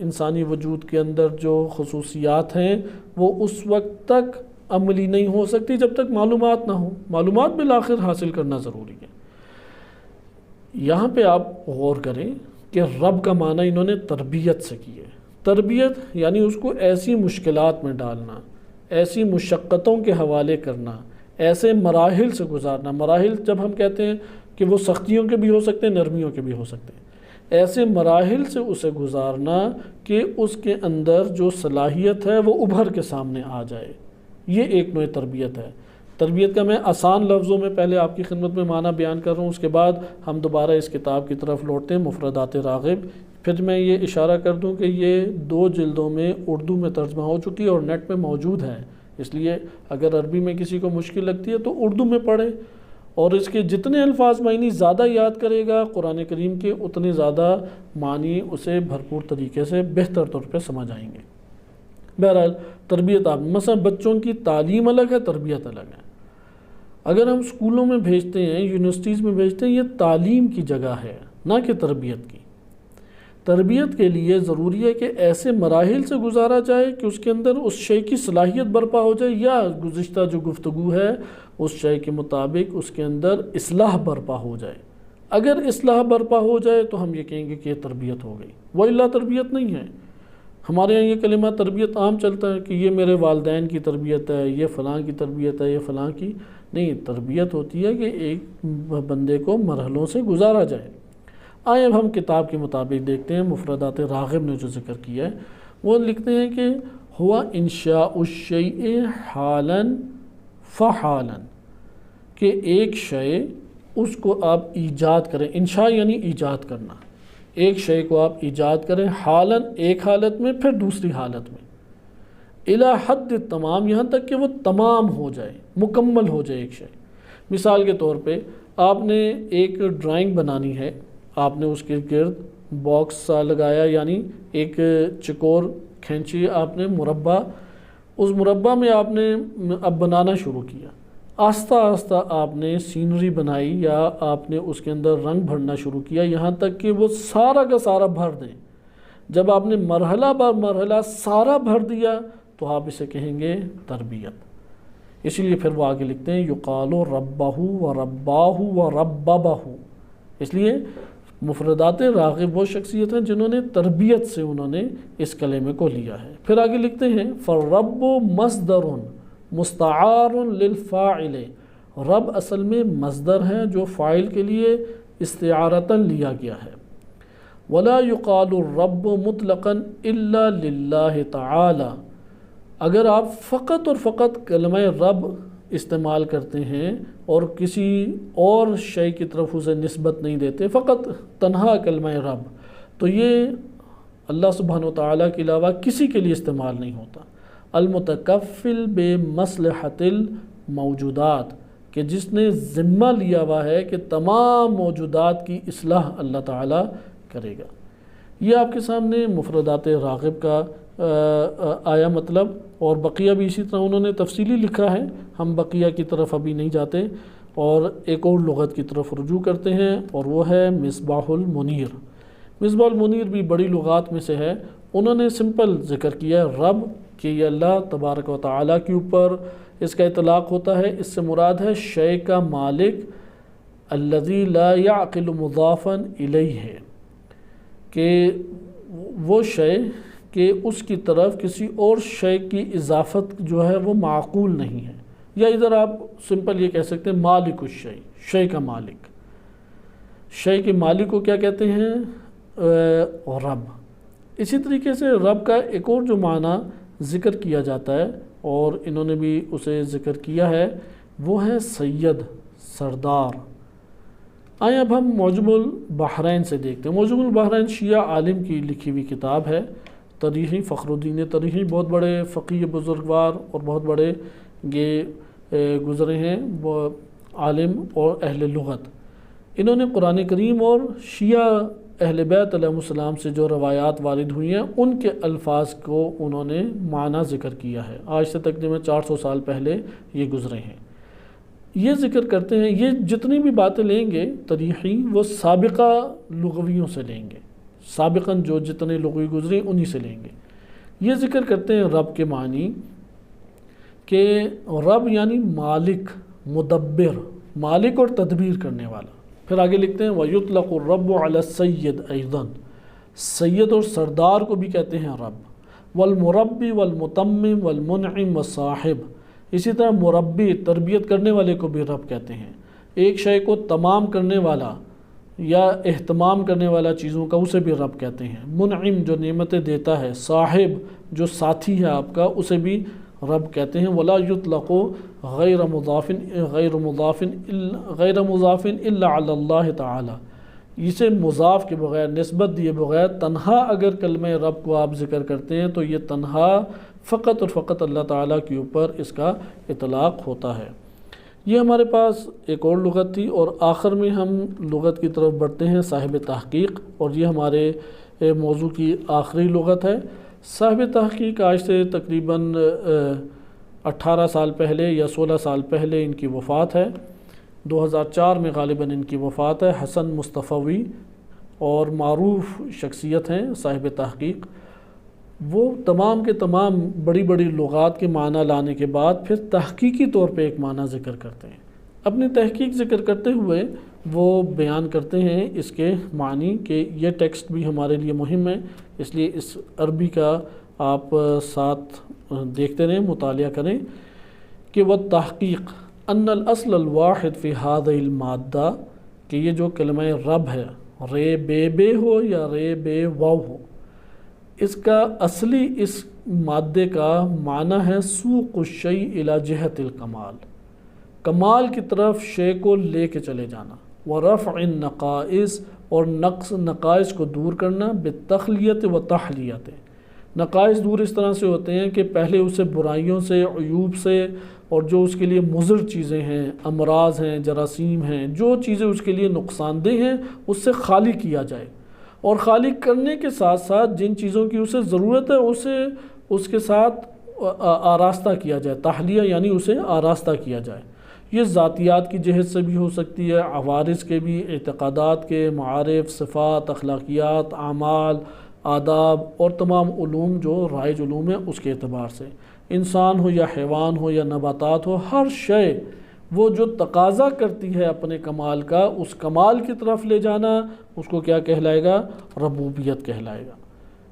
انسانی وجود کے اندر جو خصوصیات ہیں وہ اس وقت تک عملی نہیں ہو سکتی جب تک معلومات نہ ہوں۔ معلومات بالآخر حاصل کرنا ضروری ہے۔ یہاں پہ آپ غور کریں کہ رب کا معنی انہوں نے تربیت سے کی ہے۔ تربیت یعنی اس کو ایسی مشکلات میں ڈالنا، ایسی مشقتوں کے حوالے کرنا، ایسے مراحل سے گزارنا۔ مراحل جب ہم کہتے ہیں کہ وہ سختیوں کے بھی ہو سکتے ہیں، نرمیوں کے بھی ہو سکتے ہیں، ایسے مراحل سے اسے گزارنا کہ اس کے اندر جو صلاحیت ہے وہ ابھر کے سامنے آ جائے، یہ ایک نوع تربیت ہے۔ تربیت کا میں آسان لفظوں میں پہلے آپ کی خدمت میں معنی بیان کر رہا ہوں، اس کے بعد ہم دوبارہ اس کتاب کی طرف لوٹتے ہیں، مفردات راغب۔ پھر میں یہ اشارہ کر دوں کہ یہ 2 جلدوں میں اردو میں ترجمہ ہو چکی ہے اور نیٹ پہ موجود ہے، اس لیے اگر عربی میں کسی کو مشکل لگتی ہے تو اردو میں پڑھے، اور اس کے جتنے الفاظ معنی زیادہ یاد کرے گا قرآن کریم کے، اتنے زیادہ معنی اسے بھرپور طریقے سے بہتر طور پہ سمجھ آئیں گے۔ بہرحال تربیت آپ مثلا بچوں کی تعلیم الگ ہے، تربیت الگ ہے۔ اگر ہم اسکولوں میں بھیجتے ہیں، یونیورسٹیز میں بھیجتے ہیں، یہ تعلیم کی جگہ ہے نہ کہ تربیت کی۔ تربیت کے لیے ضروری ہے کہ ایسے مراحل سے گزارا جائے کہ اس کے اندر اس شے کی صلاحیت برپا ہو جائے، یا گزشتہ جو گفتگو ہے اس شے کے مطابق اس کے اندر اصلاح برپا ہو جائے۔ اگر اصلاح برپا ہو جائے تو ہم یہ کہیں گے کہ یہ تربیت ہو گئی، وَإِلَّا تربیت نہیں ہے۔ ہمارے یہاں یہ کلمہ تربیت عام چلتا ہے کہ یہ میرے والدین کی تربیت ہے، یہ فلاں کی تربیت ہے، یہ فلاں کی نہیں۔ تربیت ہوتی ہے کہ ایک بندے کو مرحلوں سے گزارا جائے۔ آئے اب ہم کتاب کے مطابق دیکھتے ہیں، مفردات راغب نے جو ذکر کیا ہے وہ لکھتے ہیں کہ ہوا انشاء الشیء حالا فحالا، کہ ایک شے اس کو آپ ایجاد کریں، انشاء یعنی ایجاد کرنا، ایک شے کو آپ ایجاد کریں حالا ایک حالت میں، پھر دوسری حالت میں، الی حد تمام یہاں تک کہ وہ تمام ہو جائے، مکمل ہو جائے ایک شے۔ مثال کے طور پہ آپ نے ایک ڈرائنگ بنانی ہے، آپ نے اس کے گرد باکس سا لگایا، یعنی ایک چکور کھینچی آپ نے، مربع، اس مربع میں آپ نے اب بنانا شروع کیا۔ آہستہ آہستہ آپ نے سینری بنائی یا آپ نے اس کے اندر رنگ بھرنا شروع کیا، یہاں تک کہ وہ سارا کا سارا بھر دیں۔ جب آپ نے مرحلہ بر مرحلہ سارا بھر دیا تو آپ اسے کہیں گے تربیت۔ اسی لیے پھر وہ آگے لکھتے ہیں یقال ربہ و رباہ و رببہ، اس لیے مفردات راغب وہ شخصیت ہیں جنہوں نے تربیت سے انہوں نے اس کلمے کو لیا ہے۔ پھر آگے لکھتے ہیں فالرب مصدر مستعار للفاعل، رب اصل میں مصدر ہے جو فاعل کے لیے استعارتاً لیا گیا ہے۔ ولا يقال الرب مطلقا الا للہ تعالی، اگر آپ فقط اور فقط کلمہ رب استعمال کرتے ہیں اور کسی اور شے کی طرف اسے نسبت نہیں دیتے، فقط تنہا کلمہ رب، تو یہ اللہ سبحانہ وتعالیٰ کے علاوہ کسی کے لیے استعمال نہیں ہوتا۔ المتکفل بمصلحت الموجودات، کہ جس نے ذمہ لیا ہوا ہے کہ تمام موجودات کی اصلاح اللہ تعالیٰ کرے گا۔ یہ آپ کے سامنے مفردات راغب کا آیا مطلب، اور بقیہ بھی اسی طرح انہوں نے تفصیلی لکھا ہے، ہم بقیہ کی طرف ابھی نہیں جاتے، اور ایک اور لغت کی طرف رجوع کرتے ہیں، اور وہ ہے مصباح المنیر۔ مصباح المنیر بھی بڑی لغات میں سے ہے۔ انہوں نے سمپل ذکر کیا ہے رب، کہ یہ اللہ تبارک و تعالیٰ کے اوپر اس کا اطلاق ہوتا ہے، اس سے مراد ہے شے کا مالک الذی لا یعقل مضافا الیہ، کہ وہ شے کہ اس کی طرف کسی اور شے کی اضافت جو ہے وہ معقول نہیں ہے، یا ادھر آپ سمپل یہ کہہ سکتے ہیں مالک الشیء، شے کا مالک، شے کے مالک کو کیا کہتے ہیں؟ رب۔ اسی طریقے سے رب کا ایک اور جو معنی ذکر کیا جاتا ہے، اور انہوں نے بھی اسے ذکر کیا ہے، وہ ہے سید، سردار۔ آئیں اب ہم معجم البحرین سے دیکھتے ہیں۔ معجم البحرین شیعہ عالم کی لکھی ہوئی کتاب ہے، تریحی، فخر الدین تریحی، بہت بڑے فقیہ بزرگوار اور بہت بڑے یہ گزرے ہیں، وہ عالم اور اہل لغت۔ انہوں نے قرآن کریم اور شیعہ اہل بیت علیہ السلام سے جو روایات وارد ہوئی ہیں ان کے الفاظ کو انہوں نے معنی ذکر کیا ہے، آج سے تقریباً 400 سال پہلے یہ گزرے ہیں۔ یہ ذکر کرتے ہیں، یہ جتنی بھی باتیں لیں گے تریحی وہ سابقہ لغویوں سے لیں گے، سابقاً جو جتنے لغوی گزرے انہی سے لیں گے۔ یہ ذکر کرتے ہیں رب کے معنی کہ رب یعنی مالک، مدبر، مالک اور تدبیر کرنے والا۔ پھر آگے لکھتے ہیں وَيُطْلَقُ الرَّبُّ عَلَى السَّيِّدِ أَيْضًا، سید اور سردار کو بھی کہتے ہیں رب، والمربی والمتمم والمنعم والصاحب، اسی طرح مربی تربیت کرنے والے کو بھی رب کہتے ہیں، ایک شے کو تمام کرنے والا یا اہتمام کرنے والا چیزوں کا اسے بھی رب کہتے ہیں، منعم جو نعمتیں دیتا ہے، صاحب جو ساتھی ہے آپ کا اسے بھی رب کہتے ہیں۔ ولا یطلق غیر مضاف الا علی اللہ تعالی، اسے مضاف کے بغیر، نسبت دیے بغیر تنہا اگر کلمہ رب کو آپ ذکر کرتے ہیں تو یہ تنہا فقط اور فقط اللہ تعالیٰ کے اوپر اس کا اطلاق ہوتا ہے۔ یہ ہمارے پاس ایک اور لغت تھی، اور آخر میں ہم لغت کی طرف بڑھتے ہیں صاحب تحقیق، اور یہ ہمارے موضوع کی آخری لغت ہے۔ صاحب تحقیق آج سے تقریباً 18 سال پہلے یا 16 سال پہلے ان کی وفات ہے، 2004 میں غالباً ان کی وفات ہے۔ حسن مصطفی اور معروف شخصیت ہیں صاحب تحقیق۔ وہ تمام کے تمام بڑی بڑی لغات کے معنی لانے کے بعد پھر تحقیقی طور پہ ایک معنی ذکر کرتے ہیں، اپنی تحقیق ذکر کرتے ہوئے وہ بیان کرتے ہیں اس کے معنی کہ یہ ٹیکسٹ بھی ہمارے لیے مہم ہے، اس لیے اس عربی کا آپ ساتھ دیکھتے رہیں، مطالعہ کریں کہ وہ تحقیق ان الاصل الواحد فی هذه المادہ، کہ یہ جو کلمہ رب ہے، رے بے بے ہو یا رے بے واو ہو، اس کا اصلی اس مادے کا معنی ہے سوق الشیء الی جہت الکمال، کمال کی طرف شے کو لے کے چلے جانا، ورفع النقائص اور نقائص کو دور کرنا، بالتخلیت و تحلیت، نقائص دور اس طرح سے ہوتے ہیں کہ پہلے اسے برائیوں سے، عیوب سے، اور جو اس کے لیے مضر چیزیں ہیں، امراض ہیں، جراثیم ہیں، جو چیزیں اس کے لیے نقصان دہ ہیں اس سے خالی کیا جائے، اور خالی کرنے کے ساتھ ساتھ جن چیزوں کی اسے ضرورت ہے اسے اس کے ساتھ آراستہ کیا جائے، تحلیہ یعنی اسے آراستہ کیا جائے۔ یہ ذاتیات کی جہت سے بھی ہو سکتی ہے، عوارض کے بھی، اعتقادات کے، معارف، صفات، اخلاقیات، اعمال، آداب اور تمام علوم جو رائج علوم ہیں اس کے اعتبار سے، انسان ہو یا حیوان ہو یا نباتات ہو، ہر شے وہ جو تقاضا کرتی ہے اپنے کمال کا، اس کمال کی طرف لے جانا، اس کو کیا کہلائے گا؟ ربوبیت کہلائے گا۔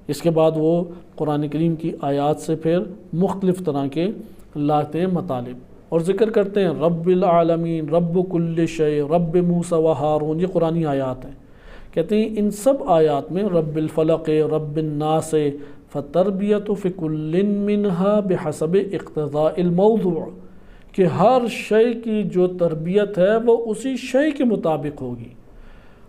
اس کے بعد وہ قرآن کریم کی آیات سے پھر مختلف طرح کے لاتے ہیں مطالب اور ذکر کرتے ہیں رب العالمین، رب کل شیء، رب موسیٰ و ہارون، یہ قرآنی آیات ہیں۔ کہتے ہیں ان سب آیات میں رب الفلق، رب الناس، فالتربیۃ فی کل منہا بحسب اقتضاء الموضوع، کہ ہر شے کی جو تربیت ہے وہ اسی شے کے مطابق ہوگی،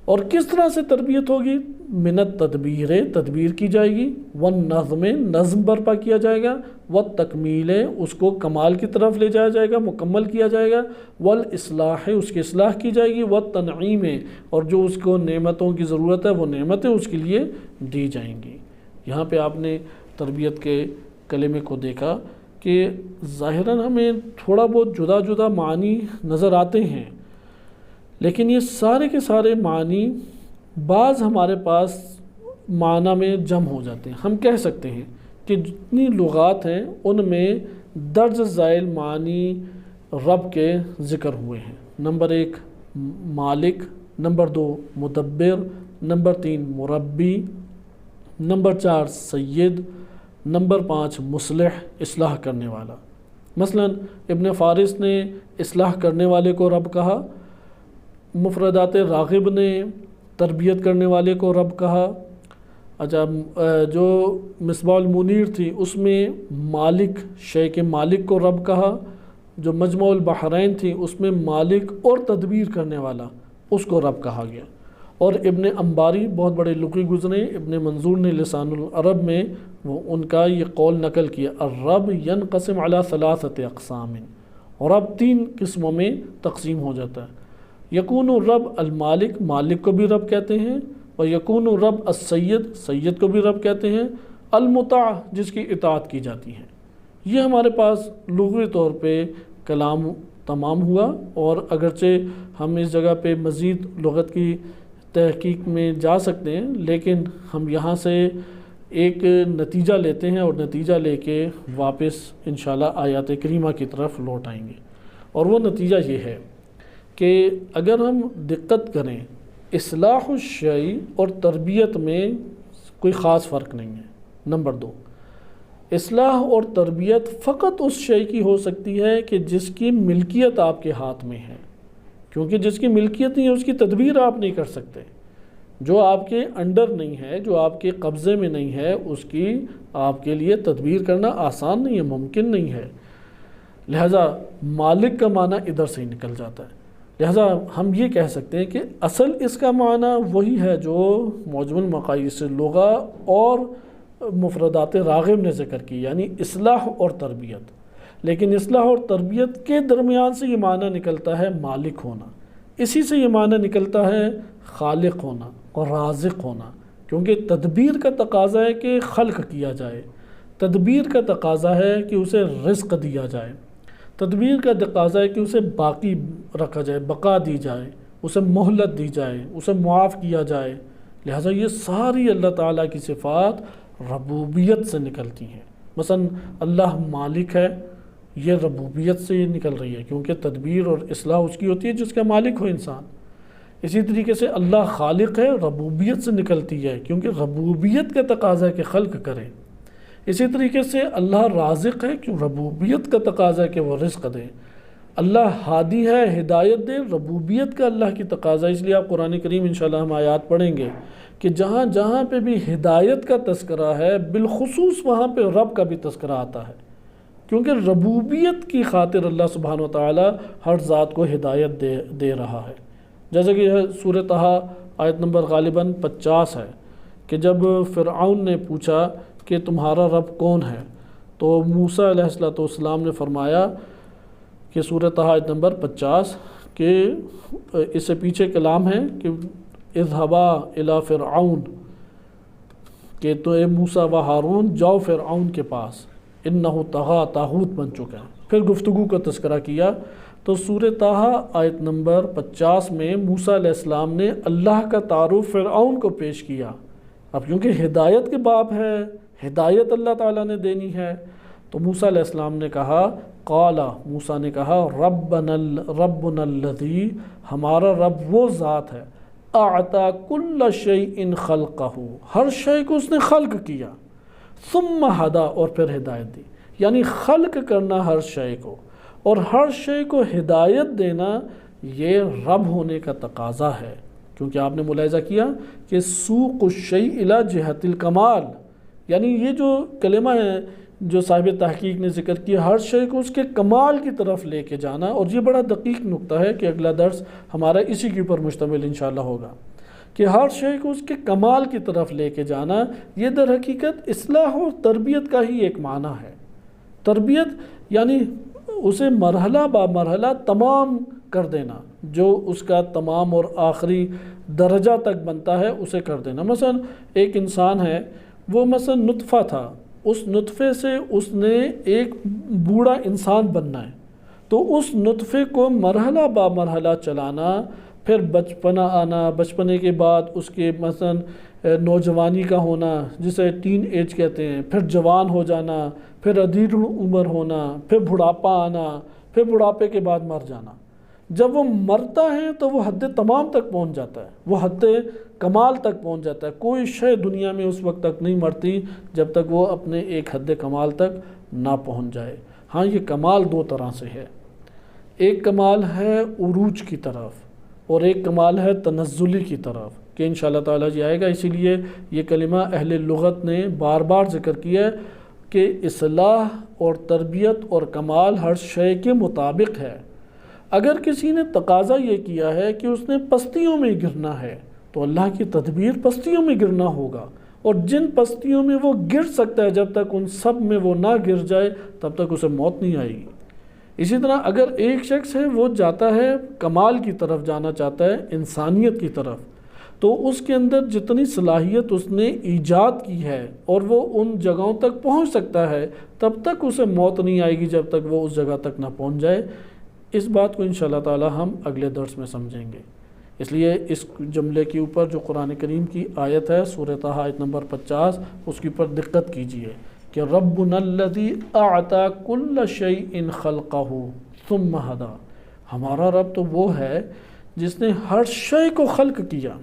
اور کس طرح سے تربیت ہوگی؟ من التدبیر، تدبیر کی جائے گی، والنظم، نظم برپا کیا جائے گا، والتکمیل، اس کو کمال کی طرف لے جایا جائے گا، مکمل کیا جائے گا، والاصلاح، اس کی اصلاح کی جائے گی، والتنعیم، اور جو اس کو نعمتوں کی ضرورت ہے وہ نعمتیں اس کے لیے دی جائیں گی۔ یہاں پہ آپ نے تربیت کے کلمے کو دیکھا کہ ظاہراً ہمیں تھوڑا بہت جدا جدا معنی نظر آتے ہیں، لیکن یہ سارے کے سارے معنی بعض ہمارے پاس معنی میں جمع ہو جاتے ہیں۔ ہم کہہ سکتے ہیں کہ جتنی لغات ہیں ان میں درج ذیل معنی رب کے ذکر ہوئے ہیں۔ نمبر 1 مالک، نمبر 2 مدبر، نمبر 3 مربی، نمبر 4 سید، نمبر 5 مصلح، اصلاح کرنے والا۔ مثلا ابن فارس نے اصلاح کرنے والے کو رب کہا، مفردات راغب نے تربیت کرنے والے کو رب کہا۔ اچھا، جو مصباح المنیر تھی اس میں مالک، شے کے مالک کو رب کہا۔ جو مجمع البحرین تھی اس میں مالک اور تدبیر کرنے والا اس کو رب کہا گیا۔ اور ابن انباری بہت بڑے لغوی گزرے، ابن منظور نے لسان العرب میں وہ ان کا یہ قول نقل کیا، الرب ینقسم علی 3 اقسام، اور رب 3 قسموں میں تقسیم ہو جاتا ہے۔ یکون الرب المالک، مالک کو بھی رب کہتے ہیں، اور یکون رب السید، سید کو بھی رب کہتے ہیں، المطاع جس کی اطاعت کی جاتی ہے۔ یہ ہمارے پاس لغوی طور پہ کلام تمام ہوا، اور اگرچہ ہم اس جگہ پہ مزید لغت کی تحقیق میں جا سکتے ہیں، لیکن ہم یہاں سے ایک نتیجہ لیتے ہیں اور نتیجہ لے کے واپس انشاءاللہ آیات کریمہ کی طرف لوٹ آئیں گے۔ اور وہ نتیجہ یہ ہے کہ اگر ہم دقت کریں، اصلاح الشیء اور تربیت میں کوئی خاص فرق نہیں ہے۔ نمبر 2، اصلاح اور تربیت فقط اس شے کی ہو سکتی ہے کہ جس کی ملکیت آپ کے ہاتھ میں ہے، کیونکہ جس کی ملکیت نہیں ہے اس کی تدبیر آپ نہیں کر سکتے۔ جو آپ کے انڈر نہیں ہے، جو آپ کے قبضے میں نہیں ہے، اس کی آپ کے لیے تدبیر کرنا آسان نہیں ہے، ممکن نہیں ہے۔ لہٰذا مالک کا معنی ادھر سے ہی نکل جاتا ہے۔ لہٰذا ہم یہ کہہ سکتے ہیں کہ اصل اس کا معنی وہی ہے جو معجم المقاییس لغہ اور مفردات راغب نے ذکر کی، یعنی اصلاح اور تربیت۔ لیکن اصلاح اور تربیت کے درمیان سے یہ معنی نکلتا ہے مالک ہونا، اسی سے یہ معنی نکلتا ہے خالق ہونا اور رازق ہونا، کیونکہ تدبیر کا تقاضا ہے کہ خلق کیا جائے، تدبیر کا تقاضا ہے کہ اسے رزق دیا جائے، تدبیر کا تقاضا ہے کہ اسے باقی رکھا جائے، بقا دی جائے، اسے مہلت دی جائے، اسے معاف کیا جائے۔ لہٰذا یہ ساری اللہ تعالیٰ کی صفات ربوبیت سے نکلتی ہیں۔ مثلا اللہ مالک ہے، یہ ربوبیت سے یہ نکل رہی ہے، کیونکہ تدبیر اور اصلاح اس کی ہوتی ہے جس کا مالک ہو انسان۔ اسی طریقے سے اللہ خالق ہے، ربوبیت سے نکلتی ہے، کیونکہ ربوبیت کا تقاضا ہے کہ خلق کرے۔ اسی طریقے سے اللہ رازق ہے، کیوں ربوبیت کا تقاضا ہے کہ وہ رزق دے۔ اللہ ہادی ہے، ہدایت دے، ربوبیت کا اللہ کی تقاضا ہے۔ اس لیے آپ قرآن کریم انشاءاللہ ہم آیات پڑھیں گے کہ جہاں جہاں پہ بھی ہدایت کا تذکرہ ہے، بالخصوص وہاں پہ رب کا بھی تذکرہ آتا ہے، کیونکہ ربوبیت کی خاطر اللہ سبحانہ وتعالی ہر ذات کو ہدایت دے رہا ہے۔ جیسے کہ سورہ طٰہٰ آیت نمبر غالباً 50 ہے کہ جب فرعون نے پوچھا کہ تمہارا رب کون ہے، تو موسیٰ علیہ السلام نے فرمایا کہ سورہ طٰہٰ آیت نمبر 50 کہ اس سے پیچھے کلام ہے کہ اذهبا الی فرعون، کہ تو اے موسیٰ و ہارون جاؤ فرعون کے پاس، انہ طغیٰ، طاغوت بن چکا ہے۔ پھر گفتگو کا تذکرہ کیا، تو سورہ طٰہٰ آیت نمبر 50 میں موسیٰ علیہ السلام نے اللہ کا تعارف فرعون کو پیش کیا۔ اب کیونکہ ہدایت کے باب ہے، ہدایت اللہ تعالیٰ نے دینی ہے، تو موسیٰ علیہ السلام نے کہا، قال، موسیٰ نے کہا، ربنا الذی، ہمارا رب وہ ذات ہے، اعطا کل شیء خلقہ، ہر شے کو اس نے خلق کیا، ثم ہدا، اور پھر ہدایت دی۔ یعنی خلق کرنا ہر شے کو اور ہر شے کو ہدایت دینا، یہ رب ہونے کا تقاضا ہے۔ کیونکہ آپ نے ملاحظہ کیا کہ سوق الشیء الی جہت الکمال، یعنی یہ جو کلمہ ہے جو صاحب تحقیق نے ذکر کیا، ہر شے کو اس کے کمال کی طرف لے کے جانا، اور یہ بڑا دقیق نقطہ ہے کہ اگلا درس ہمارا اسی کے اوپر مشتمل انشاءاللہ ہوگا کہ ہر شے کو اس کے کمال کی طرف لے کے جانا، یہ در حقیقت اصلاح اور تربیت کا ہی ایک معنی ہے۔ تربیت یعنی اسے مرحلہ با مرحلہ تمام کر دینا، جو اس کا تمام اور آخری درجہ تک بنتا ہے اسے کر دینا۔ مثلا ایک انسان ہے، وہ مثلا نطفہ تھا، اس نطفے سے اس نے ایک بوڑھا انسان بننا ہے، تو اس نطفے کو مرحلہ با مرحلہ چلانا، پھر بچپنا آنا، بچپنے کے بعد اس کے مثلا نوجوانی کا ہونا جسے ٹین ایج کہتے ہیں، پھر جوان ہو جانا، پھر ادھیڑ عمر ہونا، پھر بڑھاپا آنا، پھر بڑھاپے کے بعد مر جانا۔ جب وہ مرتا ہے تو وہ حد تمام تک پہنچ جاتا ہے، وہ حد کمال تک پہنچ جاتا ہے۔ کوئی شے دنیا میں اس وقت تک نہیں مرتی جب تک وہ اپنے ایک حد کمال تک نہ پہنچ جائے۔ ہاں، یہ کمال دو طرح سے ہے، ایک کمال ہے عروج کی طرف اور ایک کمال ہے تنزلی کی طرف، کہ انشاءاللہ تعالیٰ جی آئے گا۔ اسی لیے یہ کلمہ اہل لغت نے بار بار ذکر کیا ہے کہ اصلاح اور تربیت اور کمال ہر شے کے مطابق ہے۔ اگر کسی نے تقاضا یہ کیا ہے کہ اس نے پستیوں میں گرنا ہے، تو اللہ کی تدبیر پستیوں میں گرنا ہوگا، اور جن پستیوں میں وہ گر سکتا ہے جب تک ان سب میں وہ نہ گر جائے تب تک اسے موت نہیں آئے گی۔ اسی طرح اگر ایک شخص ہے وہ جاتا ہے کمال کی طرف، جانا چاہتا ہے انسانیت کی طرف، تو اس کے اندر جتنی صلاحیت اس نے ایجاد کی ہے اور وہ ان جگہوں تک پہنچ سکتا ہے، تب تک اسے موت نہیں آئے گی جب تک وہ اس جگہ تک نہ پہنچ جائے۔ اس بات کو انشاءاللہ تعالی ہم اگلے درس میں سمجھیں گے۔ اس لیے اس جملے کے اوپر جو قرآن کریم کی آیت ہے سورہ طٰہٰ آیت نمبر 50، اس کے اوپر دقت کیجئے کہ ربنا الذی اعطی کل شیء خلقہ ثم ہدی، ہمارا رب تو وہ ہے جس نے ہر شے کو خلق کیا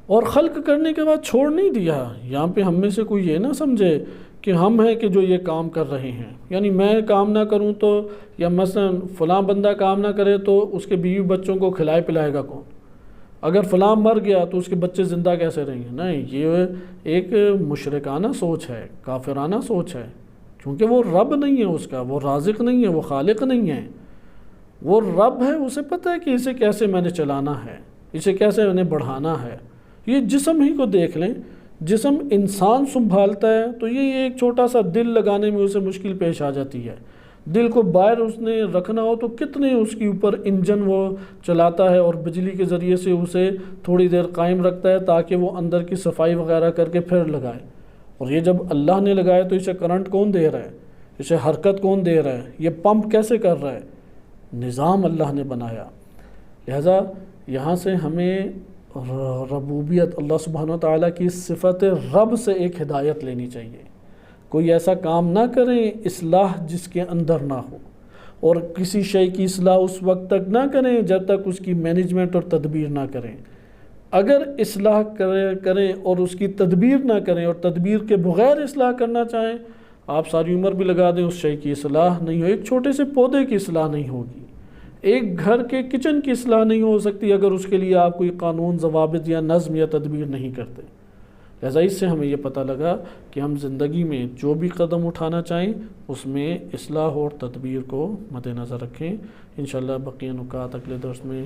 اور خلق کرنے کے بعد چھوڑ نہیں دیا۔ یہاں پہ ہم میں سے کوئی یہ نہ سمجھے کہ ہم ہیں کہ جو یہ کام کر رہے ہیں، یعنی میں کام نہ کروں تو، یا مثلا فلاں بندہ کام نہ کرے تو اس کے بیوی بچوں کو کھلائے پلائے گا کون؟ اگر فلاں مر گیا تو اس کے بچے زندہ کیسے رہیں گے؟ نہیں، یہ ایک مشرکانہ سوچ ہے، کافرانہ سوچ ہے، کیونکہ وہ رب نہیں ہے، اس کا وہ رازق نہیں ہے، وہ خالق نہیں ہے، وہ رب ہے، اسے پتہ ہے کہ اسے کیسے میں نے چلانا ہے، اسے کیسے میں نے بڑھانا ہے۔ یہ جسم ہی کو دیکھ لیں، جسم انسان سنبھالتا ہے تو یہ ایک چھوٹا سا دل لگانے میں اسے مشکل پیش آ جاتی ہے۔ دل کو باہر اس نے رکھنا ہو تو کتنے اس کے اوپر انجن وہ چلاتا ہے اور بجلی کے ذریعے سے اسے تھوڑی دیر قائم رکھتا ہے تاکہ وہ اندر کی صفائی وغیرہ کر کے پھر لگائے۔ اور یہ جب اللہ نے لگایا تو اسے کرنٹ کون دے رہا ہے؟ اسے حرکت کون دے رہا ہے؟ یہ پمپ کیسے کر رہا ہے؟ نظام اللہ نے بنایا۔ لہذا یہاں سے ہمیں ربوبیت اللہ سبحانہ و تعالیٰ کی صفت رب سے ایک ہدایت لینی چاہیے۔ کوئی ایسا کام نہ کریں اصلاح جس کے اندر نہ ہو، اور کسی شے کی اصلاح اس وقت تک نہ کریں جب تک اس کی مینجمنٹ اور تدبیر نہ کریں۔ اگر اصلاح کریں اور اس کی تدبیر نہ کریں اور تدبیر کے بغیر اصلاح کرنا چاہیں، آپ ساری عمر بھی لگا دیں، اس شے کی اصلاح نہیں ہو۔ ایک چھوٹے سے پودے کی اصلاح نہیں ہوگی، ایک گھر کے کچن کی اصلاح نہیں ہو سکتی اگر اس کے لیے آپ کوئی قانون، ضوابط یا نظم یا تدبیر نہیں کرتے۔ لہذا اس سے ہمیں یہ پتہ لگا کہ ہم زندگی میں جو بھی قدم اٹھانا چاہیں اس میں اصلاح اور تدبیر کو مد نظر رکھیں۔ انشاءاللہ بقیہ نکات اگلے درس میں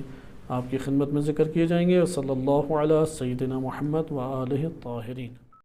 آپ کی خدمت میں ذکر کیے جائیں گے۔ صلی اللہ علیہ سیدنا محمد و آلہ الطاہرین۔